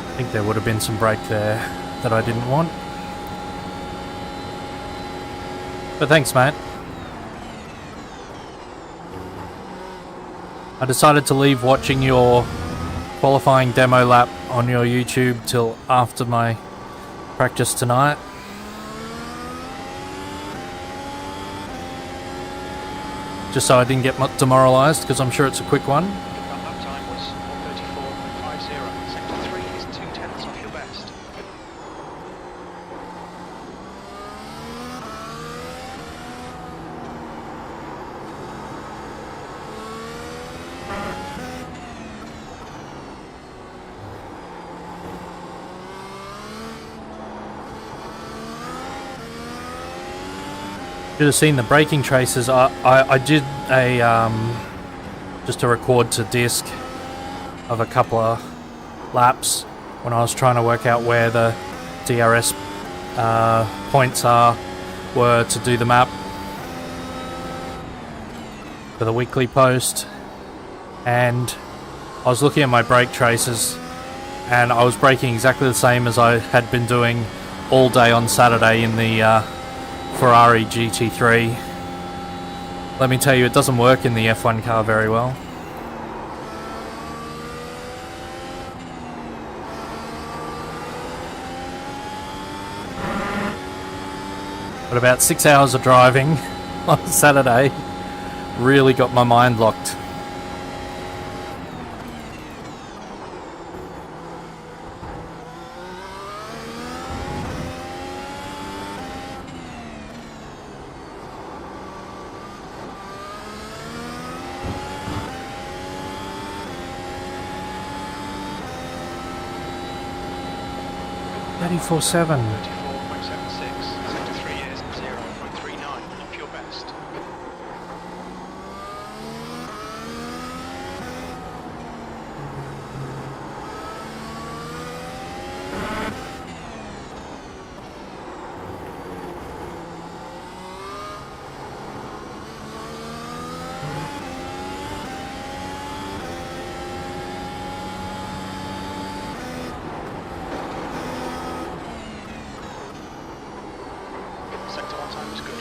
I think there would have been some brake there that I didn't want. But thanks, mate. I decided to leave watching your qualifying demo lap on your YouTube till after my practice tonight. Just so I didn't get demoralised, because I'm sure it's a quick one. That lap time was 1:34.50. Sector 3 is 0.2 off your best. Should have seen the braking traces. I did a just a record to disc of a couple of laps when I was trying to work out where the DRS points were to do the map for the weekly post, and I was looking at my brake traces and I was braking exactly the same as I had been doing all day on Saturday in the Ferrari GT3. Let me tell you, it doesn't work in the F1 car very well. But about 6 hours of driving on Saturday really got my mind locked. Sector 24/7. 3 is 0.39 off your best. Sector 1 time is good.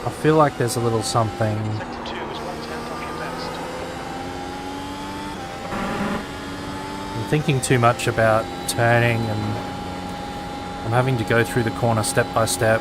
I feel like there's a little something. Sector 2 is 1/10 off your best. I'm thinking too much about turning, and I'm having to go through the corner step by step.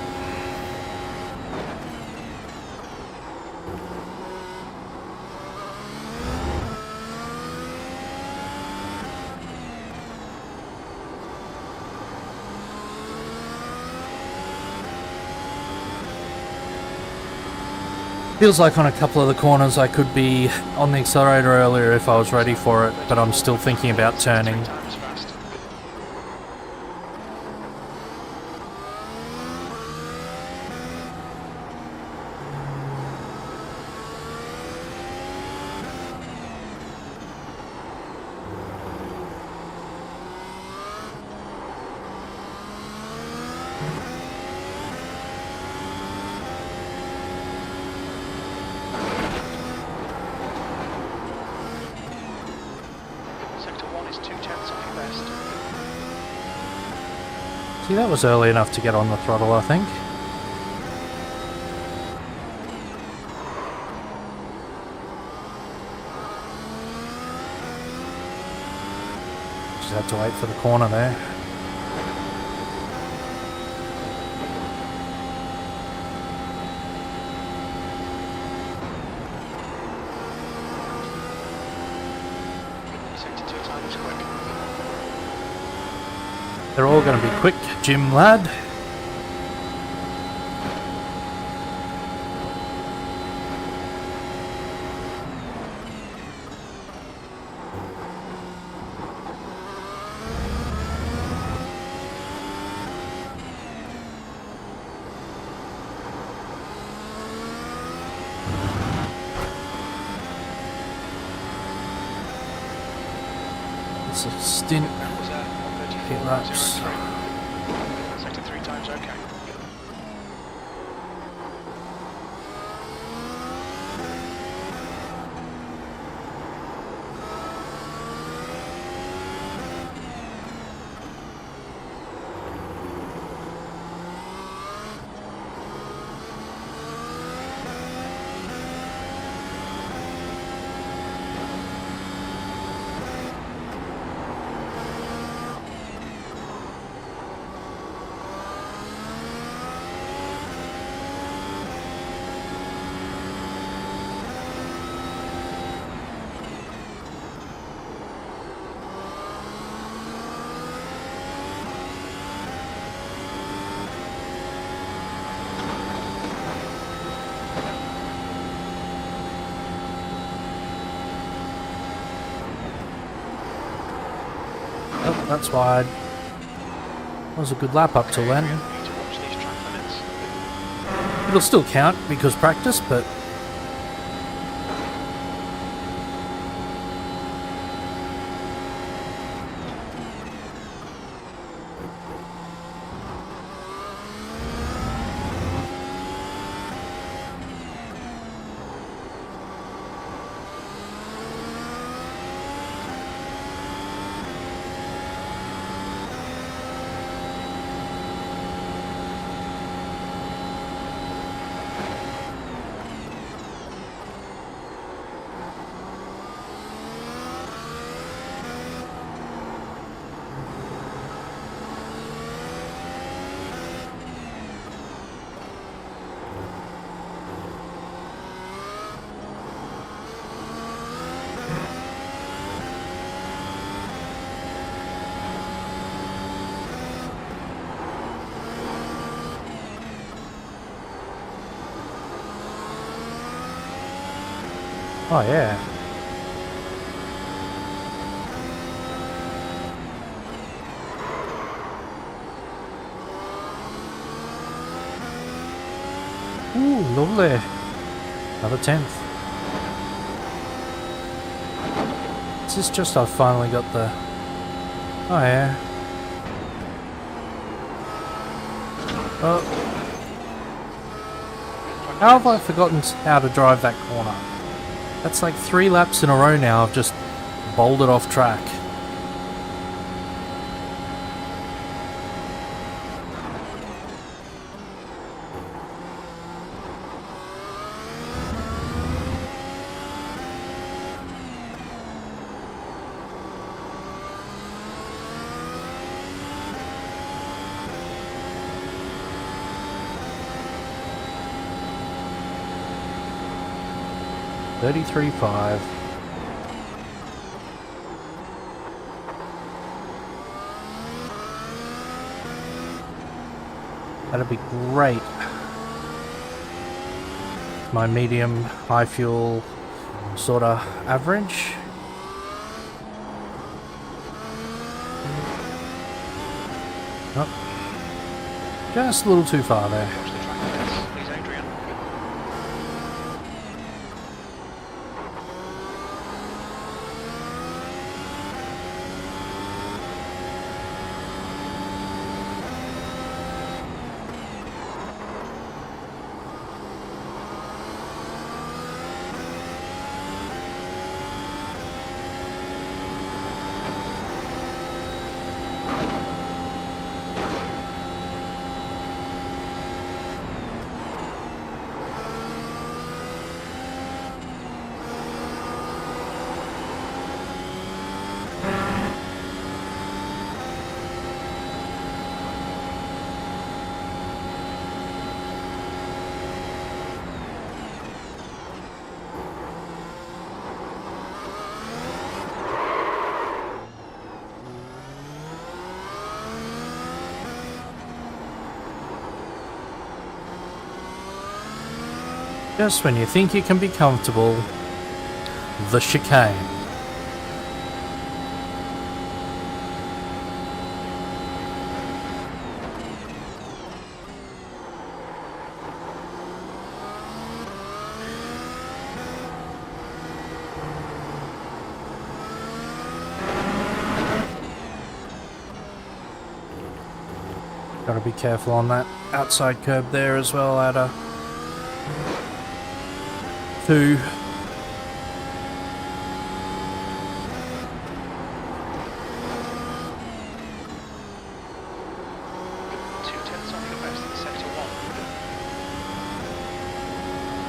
Feels like on a couple of the corners I could be on the accelerator earlier if I was ready for it, but I'm still thinking about turning. 3 times fast. Sector 1 is 0.2 off your best. See, that was early enough to get on the throttle, I think. Just had to wait for the corner there. 2 times quick. They're all going to be quick, Jim lad. It's a stint. That was 134, Pit laps. 03. Sector 3 times okay. Oh, that's wide. That was a good lap up till then. You need to watch these track limits. It'll still count because practice, but oh yeah. Ooh, lovely. Another 10th. Is this just I've finally got the... Oh yeah. Oh. How have I forgotten how to drive that corner? That's like 3 laps in a row now I've just bowled it off track. $33.5. That'd be great. My medium high fuel sort of average. Oh. Just a little too far there. Watch the track limits, please, Adrian. Just when you think you can be comfortable, the chicane. Got to be careful on that outside curb there as well at a 2.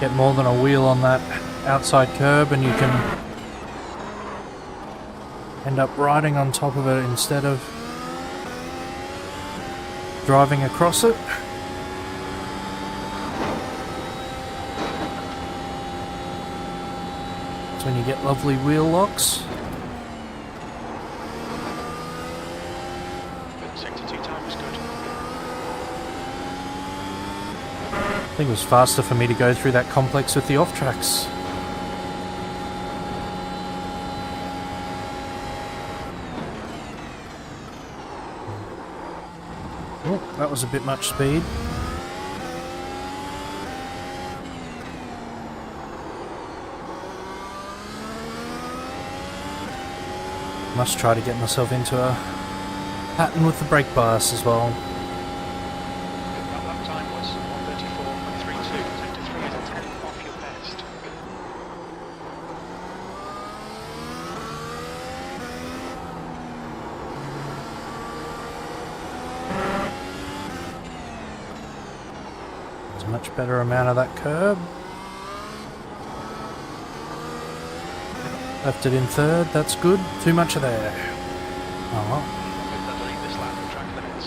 Get more than a wheel on that outside curb and you can end up riding on top of it instead of driving across it. That's when you get lovely wheel locks. Sector 2 time was good. I think it was faster for me to go through that complex with the off-tracks. Oh, that was a bit much speed. Must try to get myself into a pattern with the brake bias as well. That lap time was 1:34.32. Sector 3 is a 10 off your best. It's a much better amount of that curb. Left it in third, that's good. Too much of there. Oh. They'll leave this lap and track limits.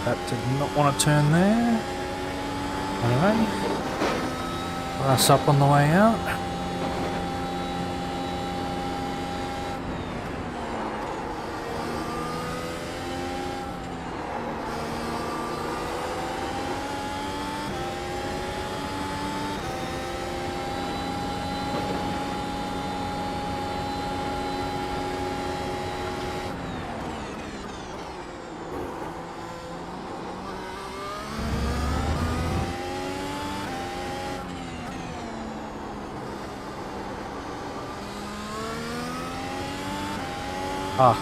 That did not want to turn there. Anyway. Glass up on the way out. Ah.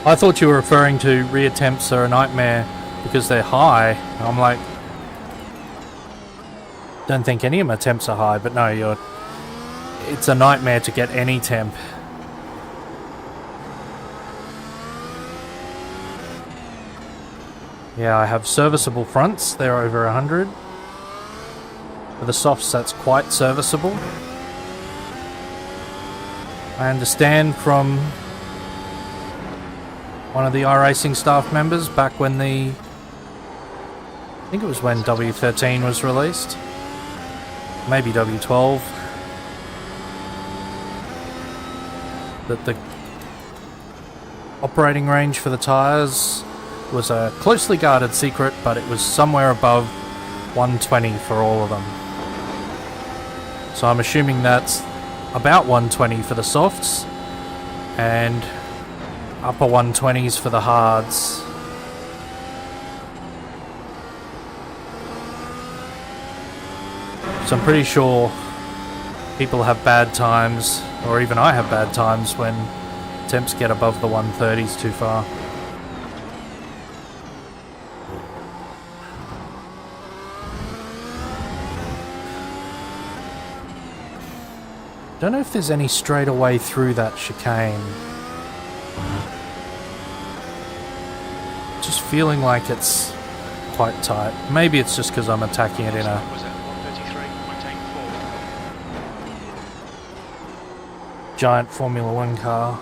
I thought you were referring to rear temps are a nightmare because they're high. I'm like, don't think any of my temps are high, but no, it's a nightmare to get any temp. Yeah, I have serviceable fronts, they're over 100. For the softs, that's quite serviceable. I understand from one of the iRacing staff members back when I think it was when W13 was released, maybe W12, that the operating range for the tyres was a closely guarded secret, but it was somewhere above 120 for all of them. So I'm assuming that's about 120 for the softs and upper 120s for the hards. So I'm pretty sure people have bad times, or even I have bad times when temps get above the 130s too far. Don't know if there's any straight away through that chicane. Just feeling like it's quite tight. Maybe it's just because I'm attacking it in a giant Formula 1 car.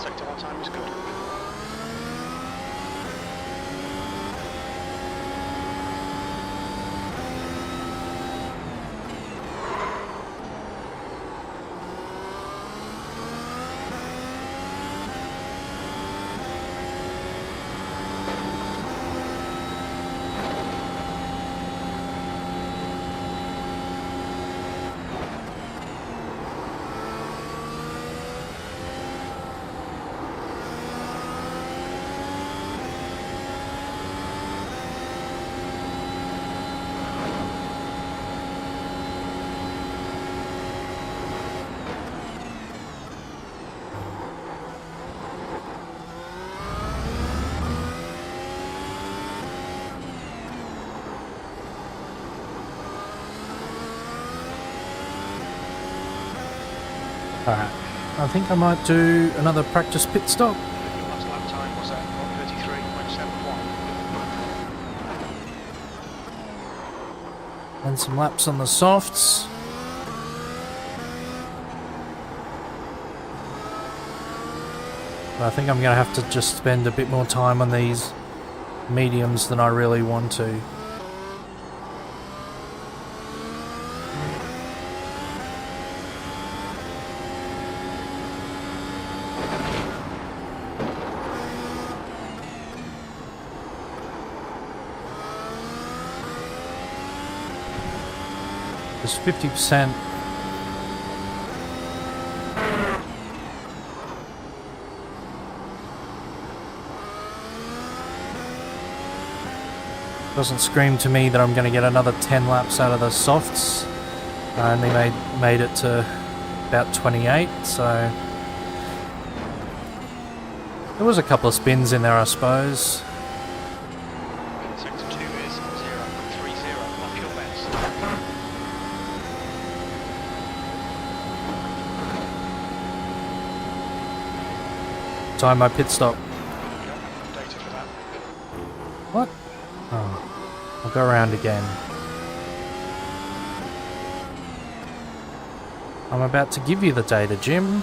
Sector 1 time is good. Alright, I think I might do another practice pit stop. Your last lap time was at 1:33.71. And some laps on the softs. But I think I'm going to have to just spend a bit more time on these mediums than I really want to. There's 50%. Doesn't scream to me that I'm going to get another 10 laps out of the softs. I only made it to about 28, so there was a couple of spins in there, I suppose. Sector 2 is 0.30 off your best. Time my pit stop. Data for that. What? Oh, I'll go around again. I'm about to give you the data, Jim.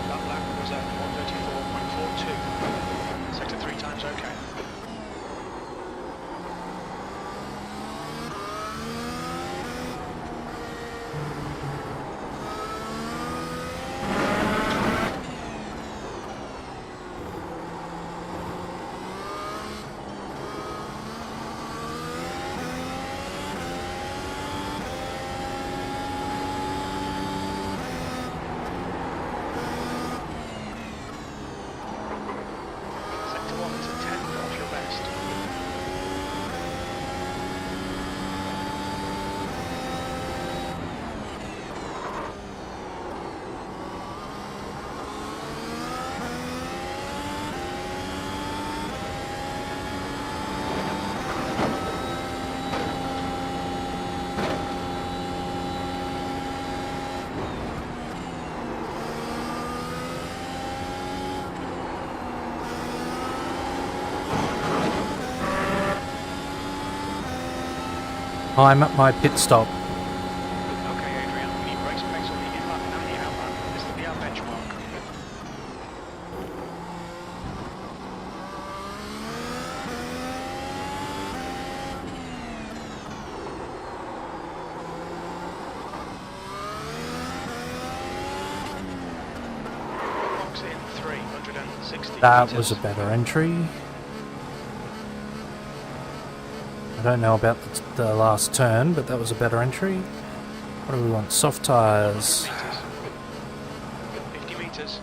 That lap was at 1:34.42. Sector 3 times okay. Sector 1 is a 10 off your best. I'm at my pit stop. Okay, Adrian, we need race pace on the in-lap and the out-lap. This will be our benchmark. Box in 360 That meters. was a better entry. I don't know about the last turn, but that was a better entry. What do we want? Soft tyres. 50 meters.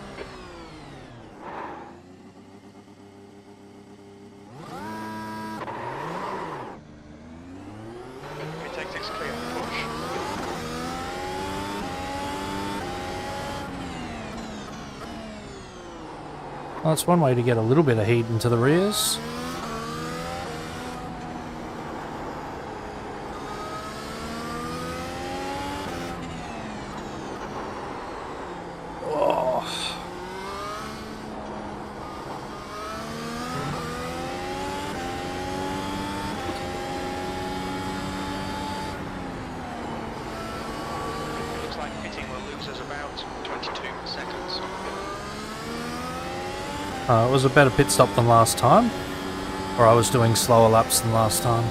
It takes its clear. Push. Well, that's one way to get a little bit of heat into the rears. It was a better pit stop than last time, or I was doing slower laps than last time.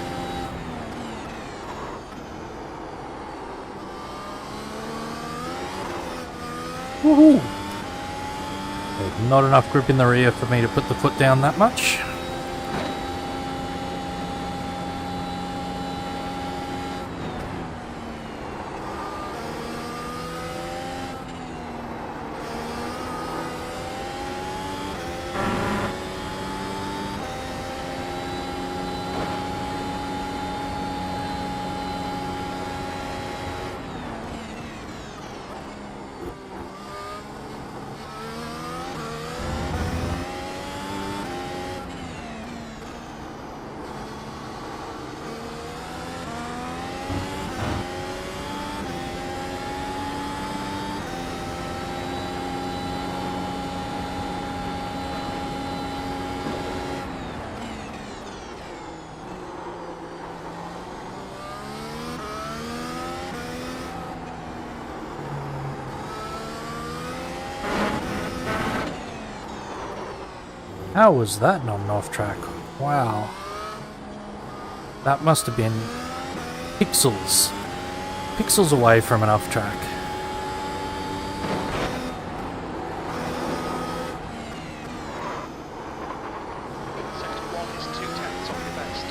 Woohoo! There's not enough grip in the rear for me to put the foot down that much. How was that not an off track? Wow. That must have been pixels. Pixels away from an off track. Sector 1 is 2/10 off your best.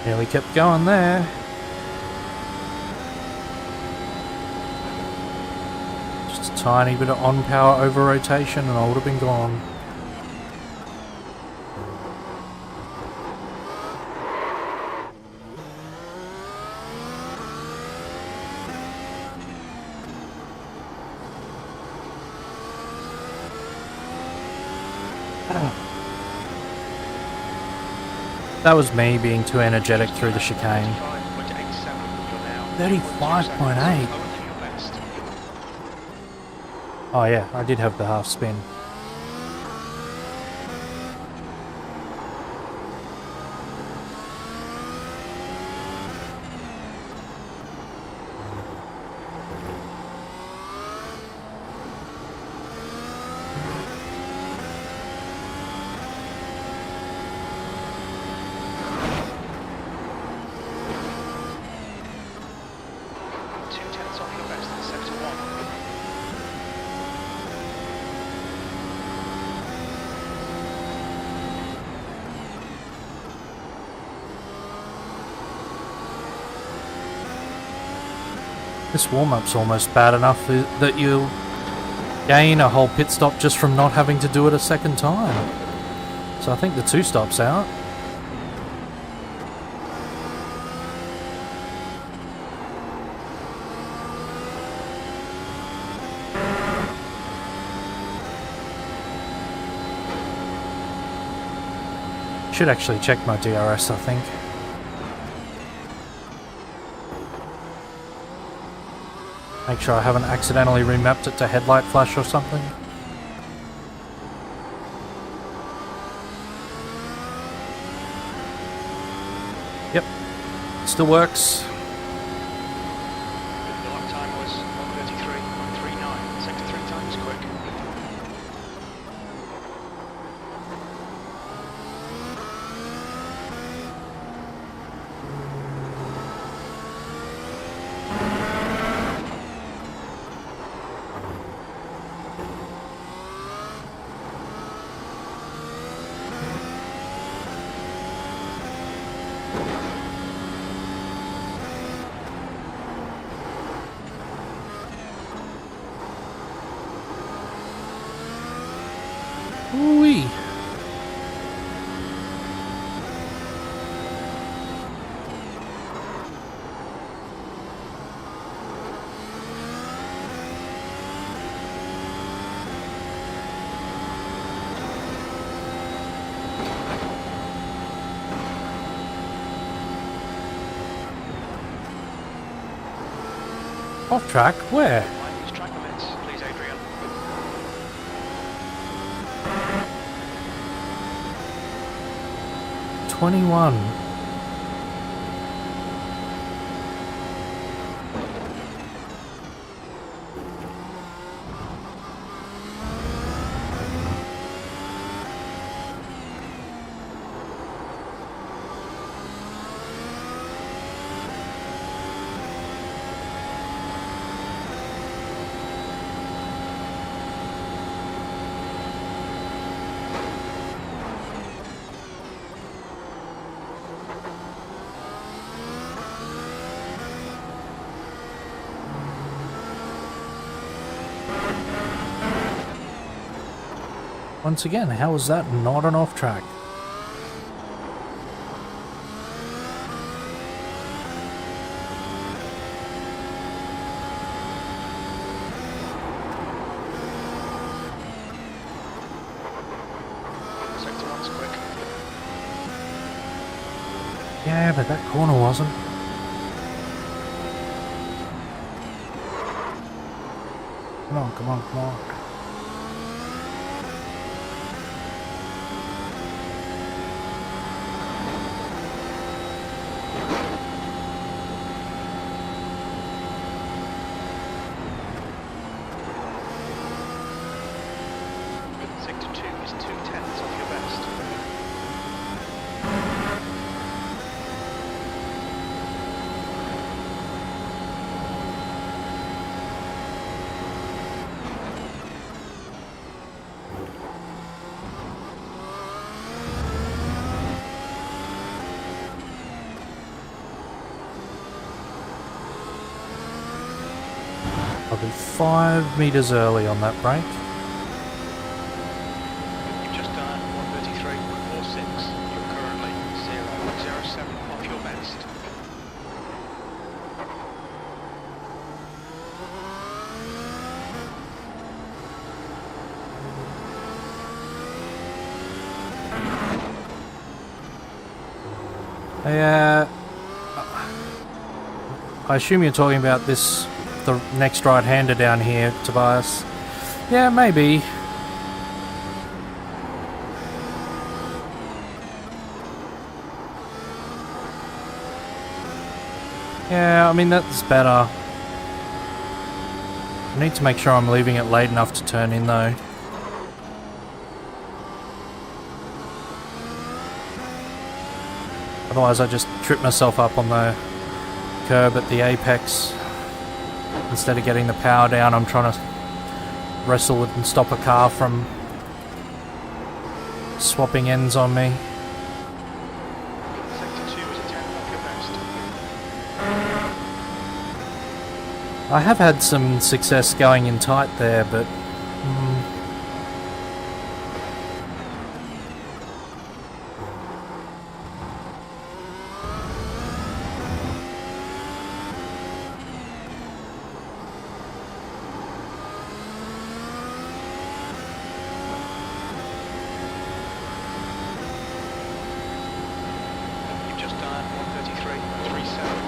Yeah, we kept going there. Just a tiny bit of on-power over-rotation and I would have been gone. That was me being too energetic through the chicane. 35.8. Oh yeah, I did have the half spin. This warm-up's almost bad enough that you'll gain a whole pit stop just from not having to do it a second time. So I think the 2 stops out. Should actually check my DRS, I think. Make sure I haven't accidentally remapped it to headlight flash or something. Yep, still works. The lap time was 1:33.39. Sector 3 time is quick. Ooh-wee. Off track? Where? Might use track limits, please, Adrian. 21. Once again, how is that not an off track? Sector 1's quick. Yeah, but that corner wasn't. Come on, come on, come on. Sector 2 is 2/10 off your best. I'll be 5 meters early on that break. You've just done 1:33.46. You're currently 0.07 off your best. I assume you're talking about this, the next right-hander down here, Tobias. Yeah, maybe. Yeah, I mean, that's better. I need to make sure I'm leaving it late enough to turn in, though. Otherwise, I just trip myself up on the curb at the apex. Instead of getting the power down, I'm trying to wrestle it and stop a car from swapping ends on me. Sector 2 is a 10 off your best. I have had some success going in tight there, but... You've just done 1:33.37.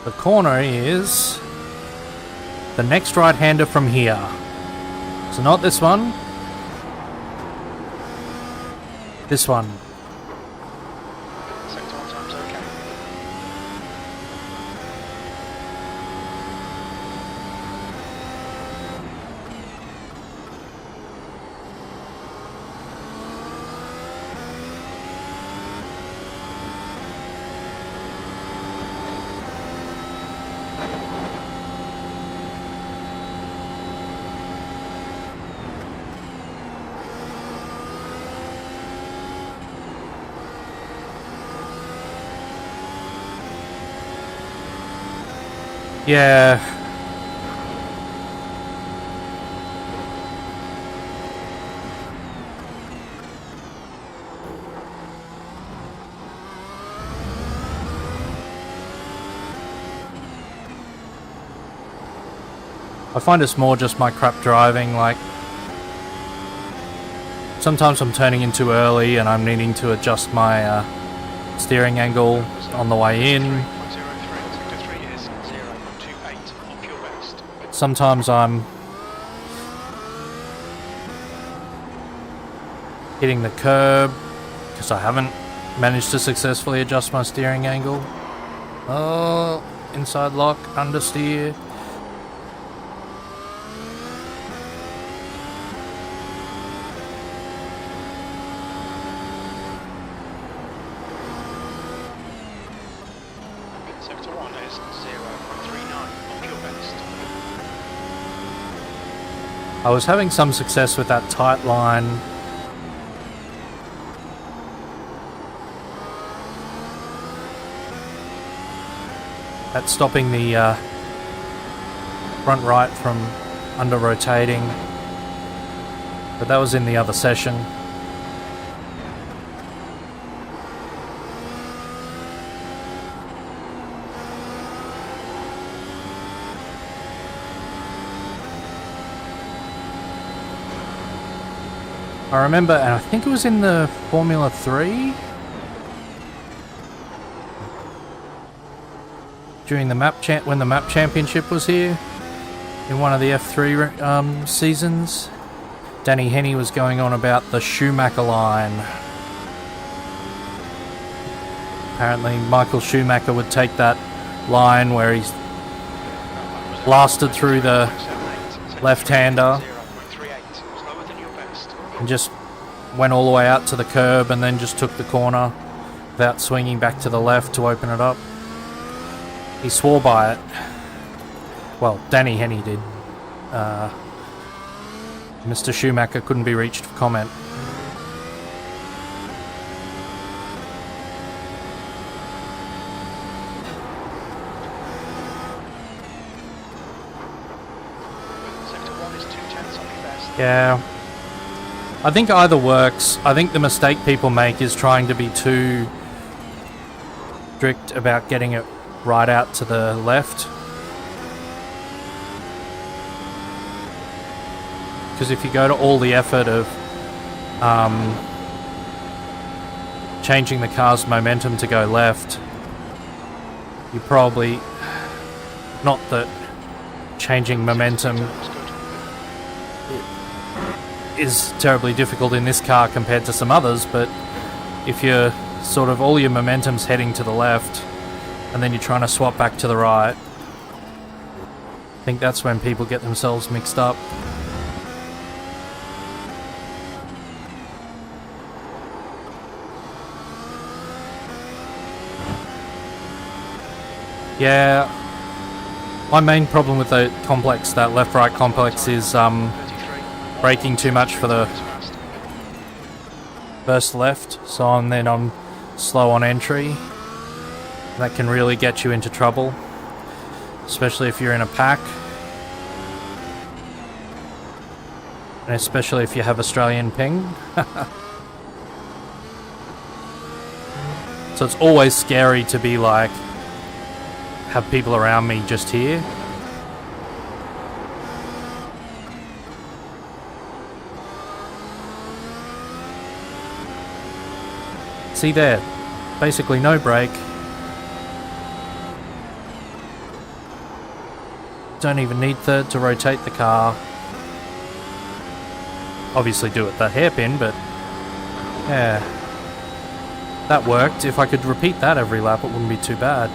The corner is the next right-hander from here. So not this one. This one. Sector 1 time's okay. Yeah. I find it's more just my crap driving. Like, sometimes I'm turning in too early and I'm needing to adjust my steering angle on the way in. Sometimes I'm hitting the curb because I haven't managed to successfully adjust my steering angle. Oh, inside lock, understeer. Sector 1 is 0.39 off your best. I was having some success with that tight line. At stopping the front right from under rotating, but that was in the other session. I remember, and I think it was in the Formula 3. During the when the map championship was here, in one of the F3 seasons, Danny Henney was going on about the Schumacher line. Apparently Michael Schumacher would take that line where he's blasted through the left-hander and just went all the way out to the curb and then just took the corner without swinging back to the left to open it up. He swore by it. Well, Danny Henney did. Mr. Schumacher couldn't be reached for comment. Sector 1 is 2/10 on your best. Yeah. I think either works. I think the mistake people make is trying to be too strict about getting it right out to the left. Because if you go to all the effort of changing the car's momentum to go left, you probably, not that changing momentum is terribly difficult in this car compared to some others, but if you're sort of all your momentum's heading to the left and then you're trying to swap back to the right, I think that's when people get themselves mixed up. Yeah, my main problem with the complex, that left-right complex, is braking too much for the first left, so I'm slow on entry. That can really get you into trouble, especially if you're in a pack, and especially if you have Australian ping. So it's always scary to be like, have people around me just here. See there, basically no brake. Don't even need third to rotate the car. Obviously do it the hairpin, but yeah, that worked. If I could repeat that every lap, it wouldn't be too bad.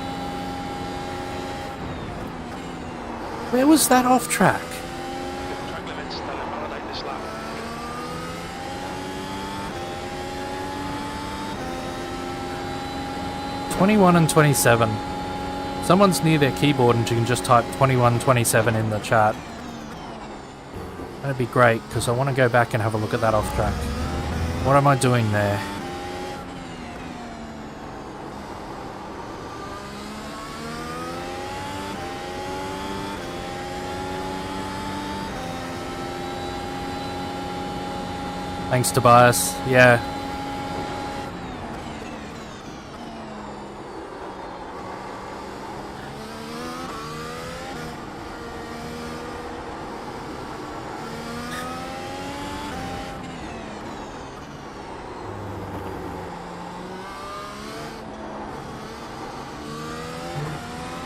Where was that off track? Track limits, they'll invalidate this lap. 21 and 27. Someone's near their keyboard and you can just type 2127 in the chat. That'd be great, because I want to go back and have a look at that off track. What am I doing there? Thanks, Tobias. Yeah.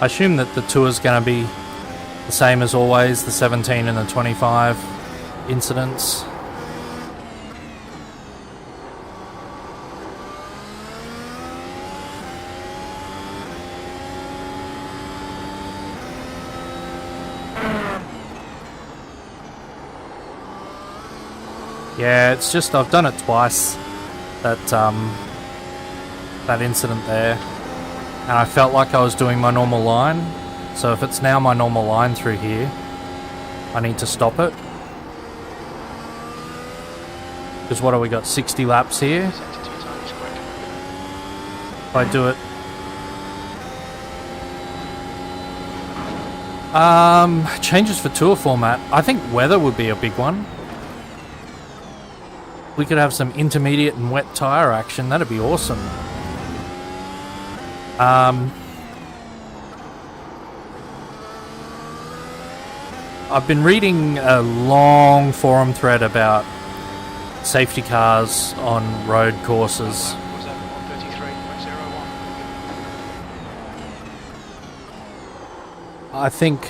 I assume that the tour's going to be the same as always, the 17 and the 25 incidents. Yeah, it's just I've done it twice, that incident there, and I felt like I was doing my normal line. So if it's now my normal line through here, I need to stop it. Because what have we got, 60 laps here? If I do it... changes for tour format. I think weather would be a big one. We could have some intermediate and wet tyre action. That'd be awesome. I've been reading a long forum thread about safety cars on road courses. I think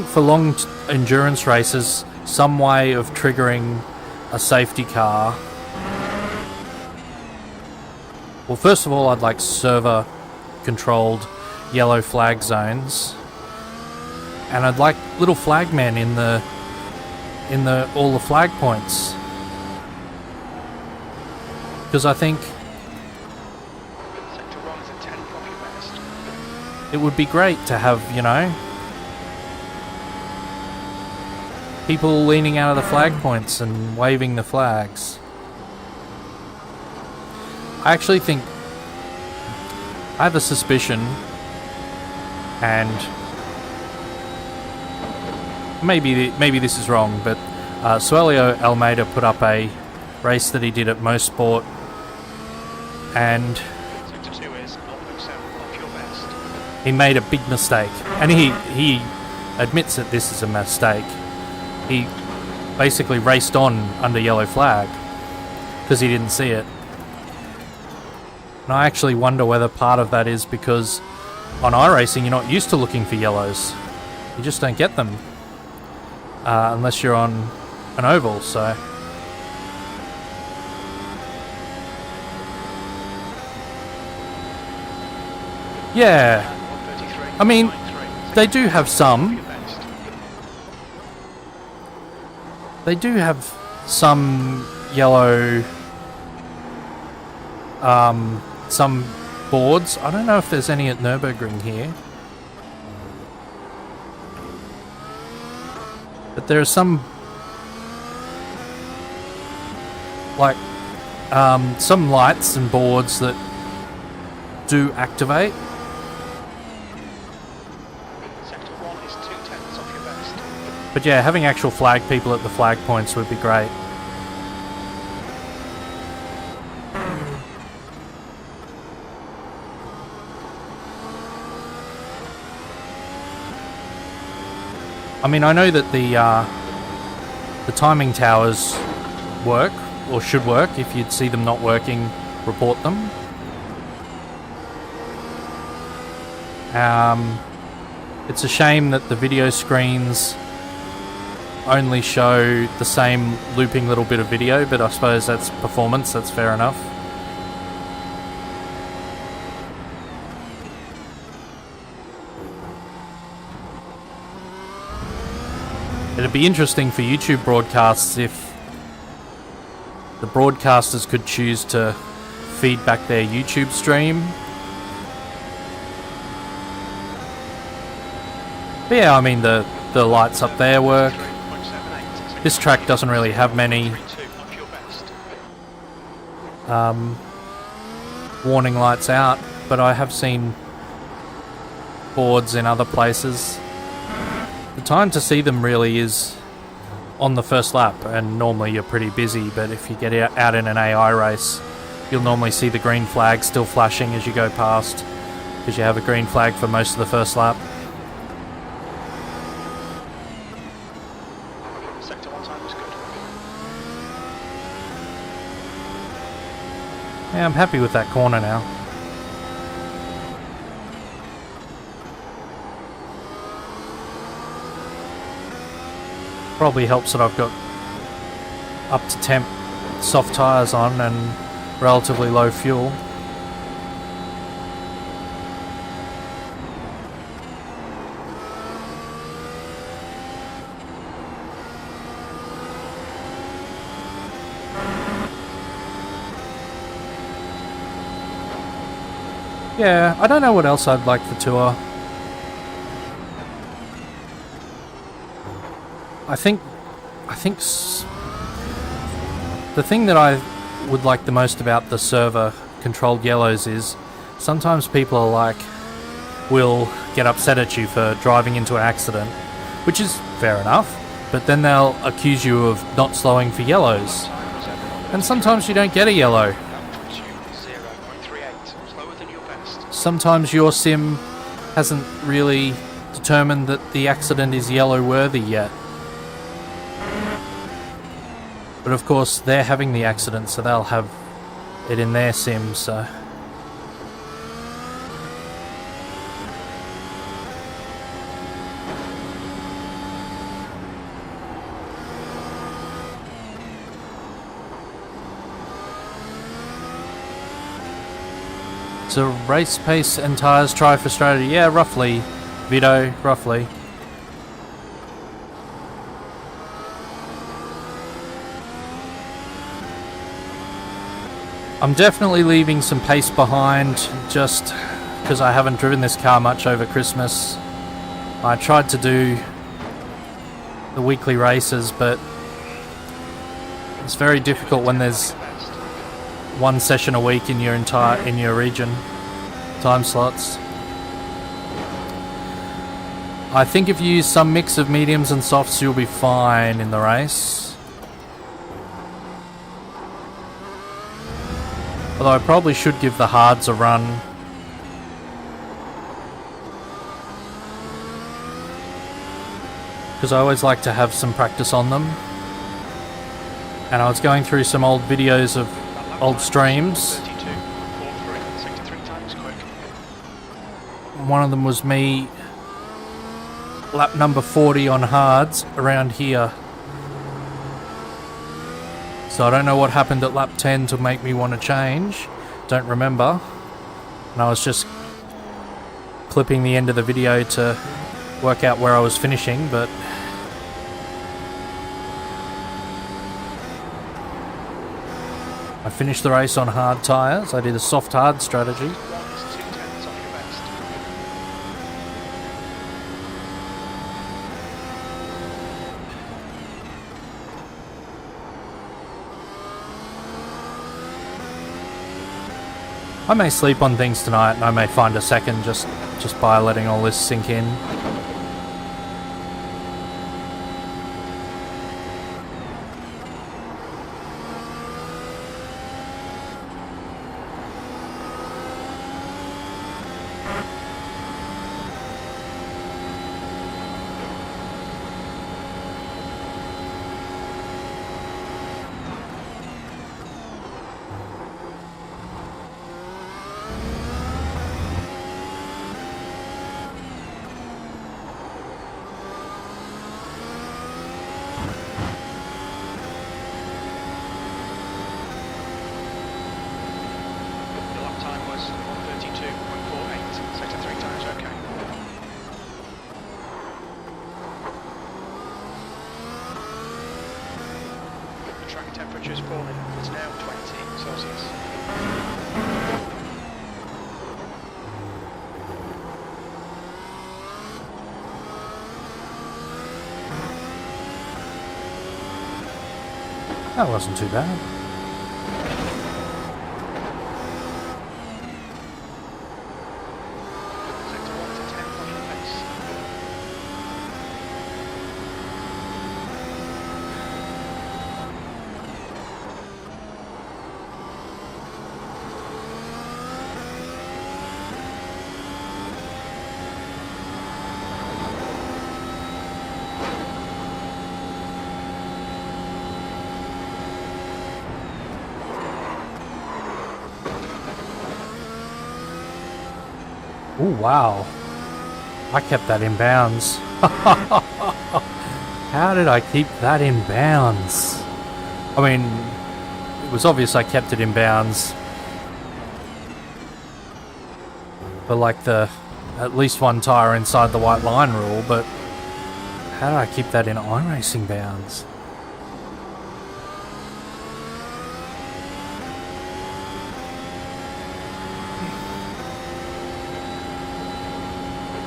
for long endurance races, some way of triggering a safety car. Well, first of all, I'd like server controlled yellow flag zones, and I'd like little flagmen in all the flag points, because I think it would be great to have, you know, people leaning out of the flag points and waving the flags. I actually think, I have a suspicion, and maybe this is wrong, but Suelio Almeida put up a race that he did at Mosport, and he made a big mistake, and he admits that this is a mistake. He basically raced on under yellow flag because he didn't see it. And I actually wonder whether part of that is because on iRacing you're not used to looking for yellows. You just don't get them unless you're on an oval, so... Yeah, I mean, they do have some. They do have some yellow, some boards. I don't know if there's any at Nürburgring here. But there are some, like, some lights and boards that do activate. But yeah, having actual flag people at the flag points would be great. I mean, I know that the timing towers work, or should work. If you'd see them not working, report them. It's a shame that the video screens only show the same looping little bit of video, but I suppose that's performance, that's fair enough. It'd be interesting for YouTube broadcasts if the broadcasters could choose to feed back their YouTube stream. But yeah, I mean, the lights up there work. This track doesn't really have many warning lights out, but I have seen boards in other places. The time to see them really is on the first lap, and normally you're pretty busy, but if you get out in an AI race, you'll normally see the green flag still flashing as you go past, because you have a green flag for most of the first lap. Yeah, I'm happy with that corner now. Probably helps that I've got up to temp soft tyres on and relatively low fuel. Yeah, I don't know what else I'd like for tour. I think the thing that I would like the most about the server controlled yellows is sometimes people are like, will get upset at you for driving into an accident, which is fair enough, but then they'll accuse you of not slowing for yellows. And sometimes you don't get a yellow. Sometimes your sim hasn't really determined that the accident is yellow worthy yet. But of course they're having the accident, so they'll have it in their sim, so... So race pace and tyres try for strategy. Yeah, roughly. Vito, roughly. I'm definitely leaving some pace behind just because I haven't driven this car much over Christmas. I tried to do the weekly races, but it's very difficult when there's one session a week in your region time slots. I think if you use some mix of mediums and softs, you'll be fine in the race. Although I probably should give the hards a run. Because I always like to have some practice on them. And I was going through some old videos of old streams. One of them was me lap number 40 on hards around here. So I don't know what happened at lap 10 to make me want to change. Don't remember. And I was just clipping the end of the video to work out where I was finishing, but I finished the race on hard tyres. I did a soft hard strategy. I may sleep on things tonight, and I may find a second just by letting all this sink in. Temperature's falling. It's now 20 Celsius. That wasn't too bad. Sector 1 to 10 on your pace. Oh wow, I kept that in bounds. How did I keep that in bounds? I mean, it was obvious I kept it in bounds. But like the at least one tyre inside the white line rule, but how did I keep that in iRacing bounds?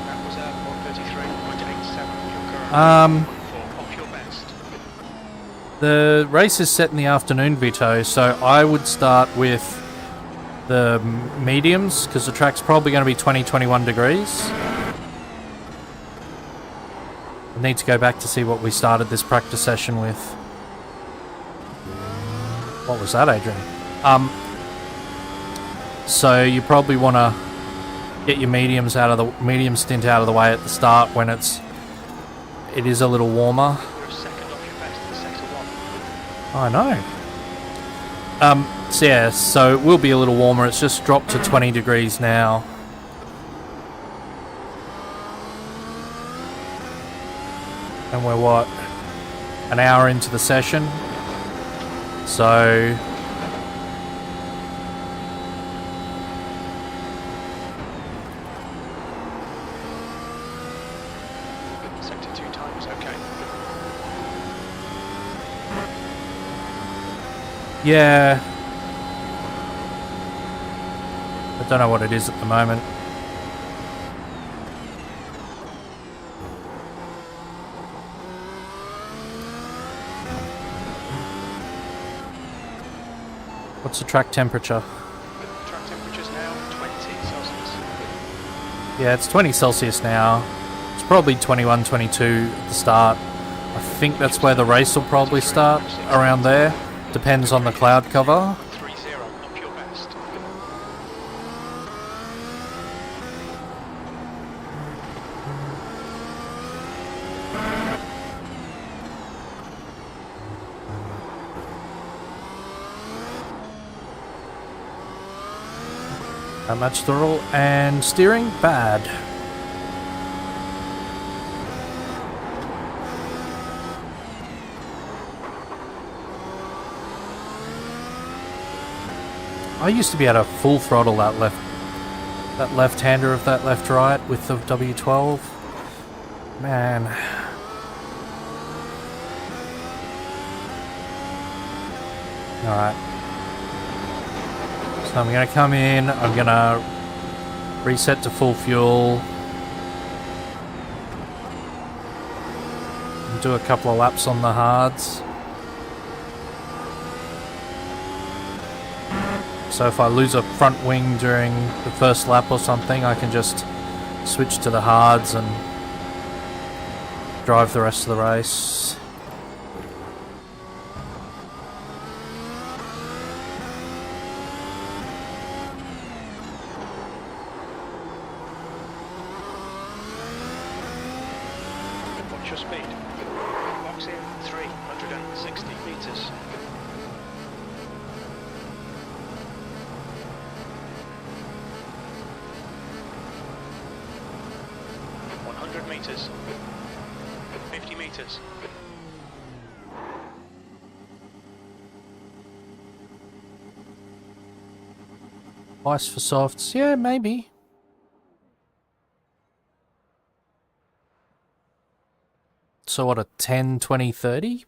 That was 133.87. Your current off your best. The race is set in the afternoon, Vito, so I would start with the mediums, because the track's probably going to be 20-21 degrees. I need to go back to see what we started this practice session with. What was that, Adrian? So you probably want to get your medium stint out of the way at the start when it is a little warmer. You're a second off your best in sector 1. I know. So yeah, so it will be a little warmer. It's just dropped to 20 degrees now. And we're what? An hour into the session. So Sector 2 time is okay. yeah. I don't know what it is at the moment. What's the track temperature? Track temperature's now 20 Celsius. Yeah, it's 20 Celsius now. It's probably 21, 22 at the start. I think that's where the race will probably start, around there. Depends on the cloud cover. 30 off your best. How much throttle and steering? Bad. I used to be able to full throttle that left-hander of that left-right with the W12. Man. Alright. So I'm going to come in, I'm going to reset to full fuel. And do a couple of laps on the hards. So if I lose a front wing during the first lap or something, I can just switch to the hards and drive the rest of the race. What's your speed? Box in 360 meters. Meters. 50 meters. Ice for softs, yeah, maybe. So what, a 10, 20, 30?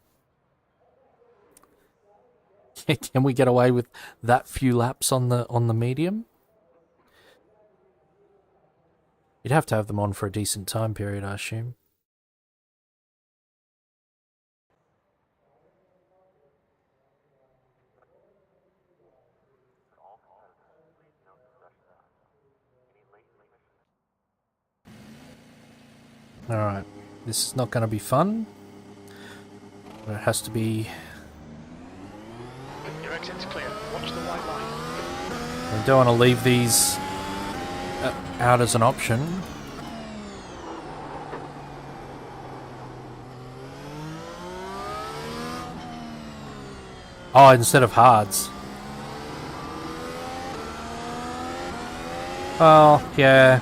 Can we get away with that few laps on the medium? You'd have to have them on for a decent time period, I assume. Alright, this is not going to be fun. But it has to be... Your exit's clear. Watch the white line. I don't want to leave these out as an option. Oh, instead of hards. Oh, yeah.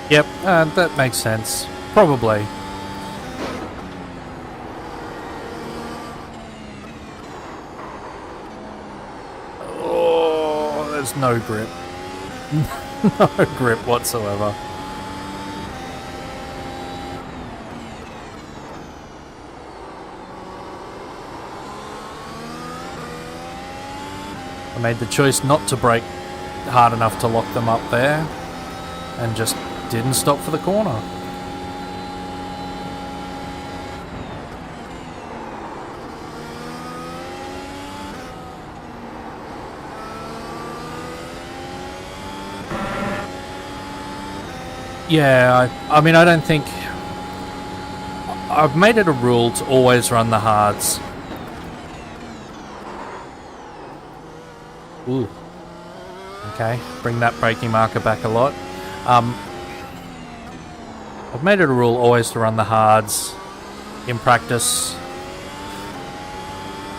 Yep, that makes sense. Probably. Oh, there's no grip. No grip whatsoever. I made the choice not to brake hard enough to lock them up there, and just didn't stop for the corner. Yeah, I mean, I don't think... I've made it a rule to always run the hards. Ooh. Okay, bring that braking marker back a lot. I've made it a rule always to run the hards in practice.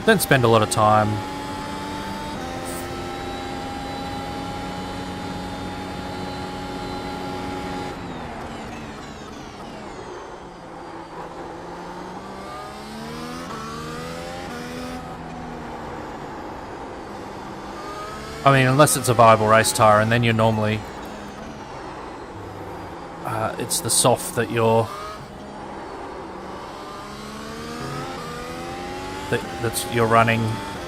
Don't spend a lot of time. I mean, unless it's a viable race tyre, and then you're normally... it's the soft that you're... That's you're running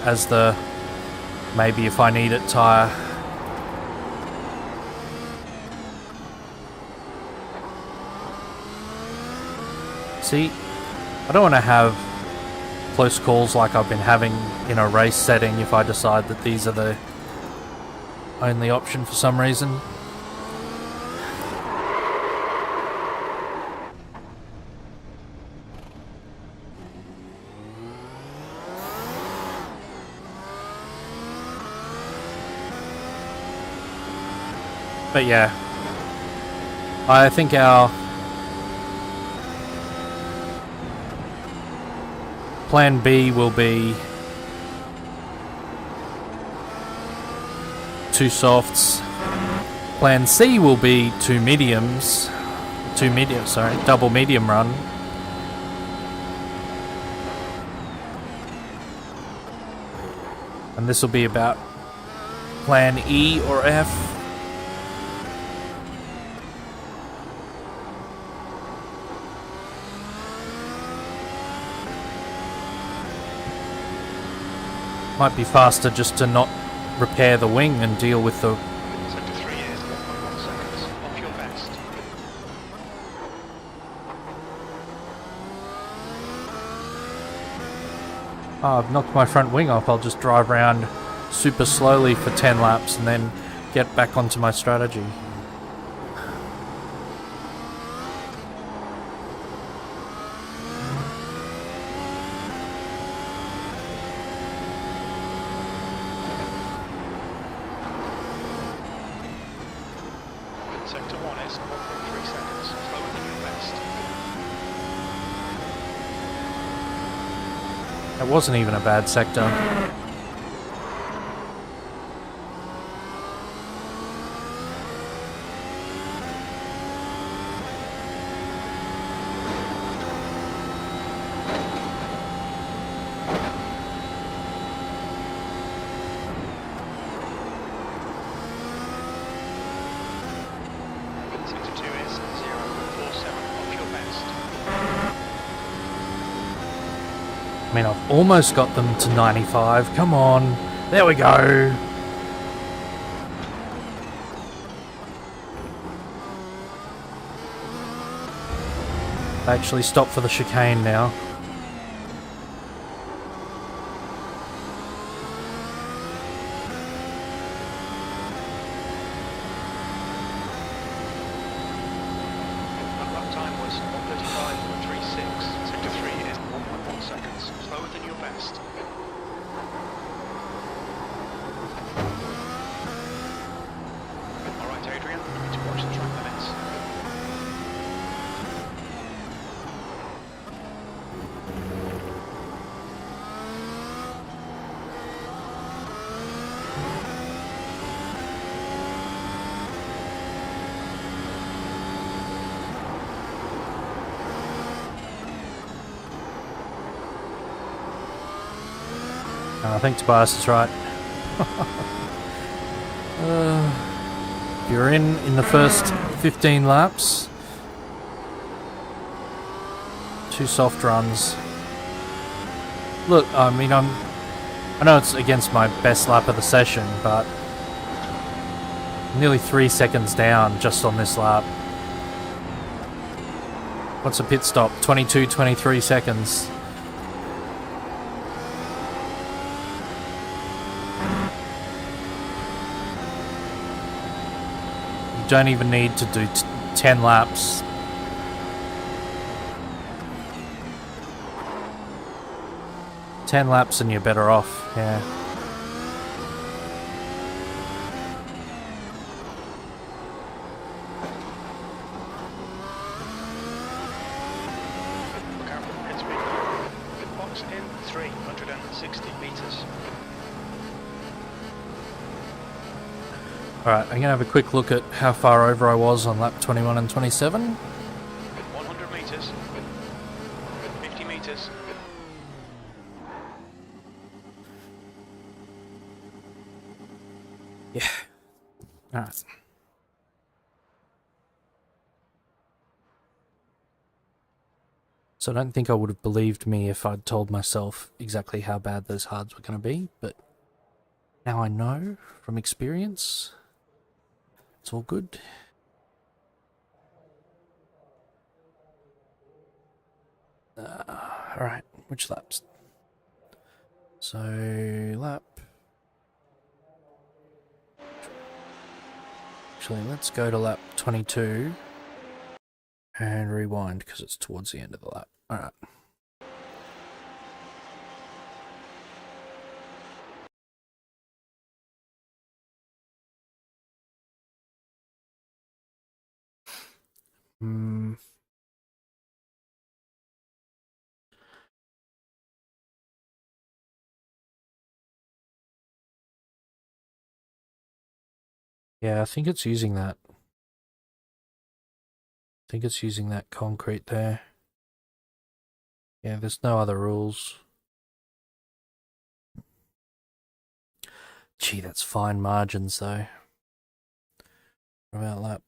as the... maybe if I need it tyre. See, I don't want to have close calls like I've been having in a race setting if I decide that these are the only option for some reason. But yeah, I think our plan B will be 2 softs. Plan C will be 2 mediums. Double medium run. And this will be about plan E or F. Might be faster just to not repair the wing and deal with the... Sector 3 is 1.1 seconds off your best. Oh, I've knocked my front wing off. I'll just drive around super slowly for 10 laps and then get back onto my strategy. Sector 1 is 1.3 seconds slower than your best. That wasn't even a bad sector. Sector 2 is 0.47 off your best. I mean, I've almost got them to 95. Come on. There we go. I actually stopped for the chicane now. That time was 1:35.36. Sector 3 is 1.1 seconds slower than your best. Alright, Adrian, you need to watch the track limits. I think Tobias is right. If you're in the first 15 laps, 2 soft runs. Look, I mean, I know it's against my best lap of the session, but nearly 3 seconds down just on this lap. What's a pit stop? 22, 23 seconds. You don't even need to do 10 laps. Ten laps and you're better off, yeah. Box in 360 meters. Alright, I'm going to have a quick look at how far over I was on lap 21 and 27. 100 meters. 50 meters. Yeah. Alright. So I don't think I would have believed me if I'd told myself exactly how bad those hards were going to be, but now I know from experience. It's all good. Alright, which laps? So, lap... Actually, let's go to lap 22 and rewind because it's towards the end of the lap. Alright. Yeah, I think it's using that. I think it's using that concrete there. Yeah, there's no other rules. Gee, that's fine margins though. What about lap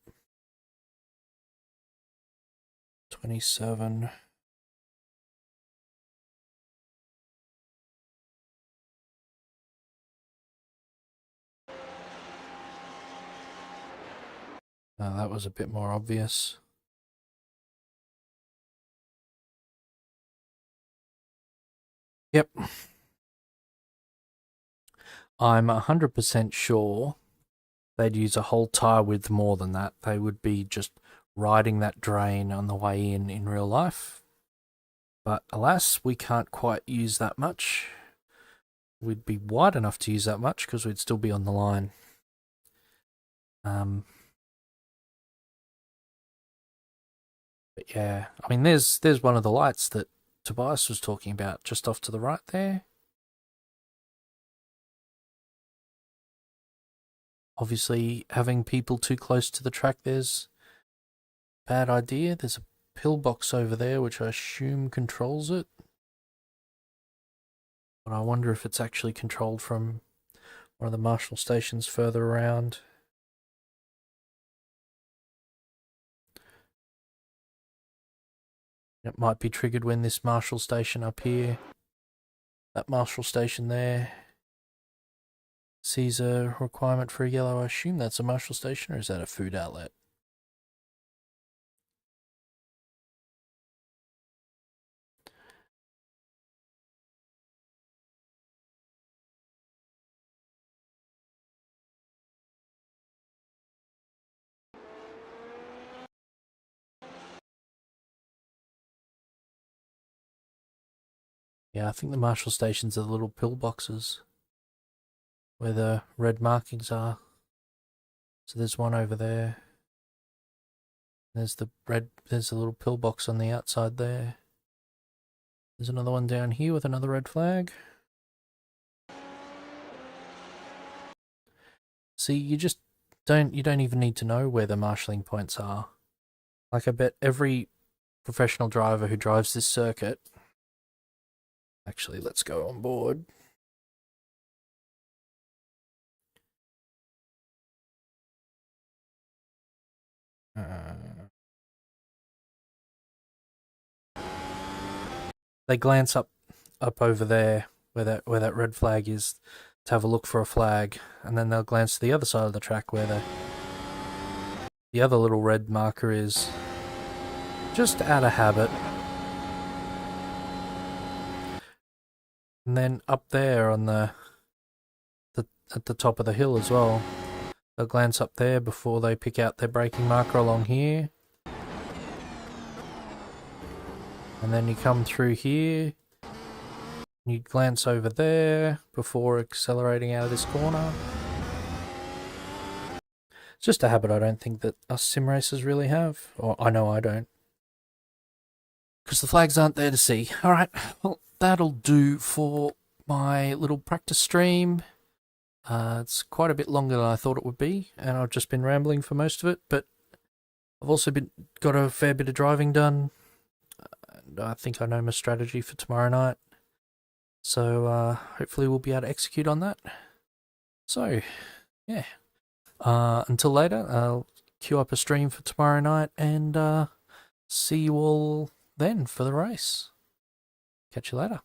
27? That was a bit more obvious. Yep. I'm 100% sure they'd use a whole tyre width more than that. They would be just riding that drain on the way in real life. But alas, we can't quite use that much. We'd be wide enough to use that much because we'd still be on the line. But yeah, I mean, there's one of the lights that Tobias was talking about just off to the right there. Obviously, having people too close to the track, there's a bad idea. There's a pillbox over there, which I assume controls it. But I wonder if it's actually controlled from one of the Marshall stations further around. It might be triggered when this Marshall station up here, that Marshall station there, sees a requirement for a yellow. I assume that's a Marshall station, or is that a food outlet? Yeah, I think the Marshall stations are the little pillboxes where the red markings are. So there's one over there. There's the little pillbox on the outside there. There's another one down here with another red flag. See, you don't even need to know where the marshalling points are. Like, I bet every professional driver who drives this circuit... Actually, let's go on board. They glance up over there where that red flag is to have a look for a flag, and then they'll glance to the other side of the track where the other little red marker is, just out of habit. And then up there on at the top of the hill as well, they'll glance up there before they pick out their braking marker along here. And then you come through here, and you glance over there before accelerating out of this corner. It's just a habit I don't think that us sim racers really have, or I know I don't, because the flags aren't there to see. Alright, well, that'll do for my little practice stream. It's quite a bit longer than I thought it would be, and I've just been rambling for most of it, but I've also got a fair bit of driving done, and I think I know my strategy for tomorrow night, so hopefully we'll be able to execute on that. So, yeah. Until later, I'll queue up a stream for tomorrow night, and see you all then for the race. Catch you later.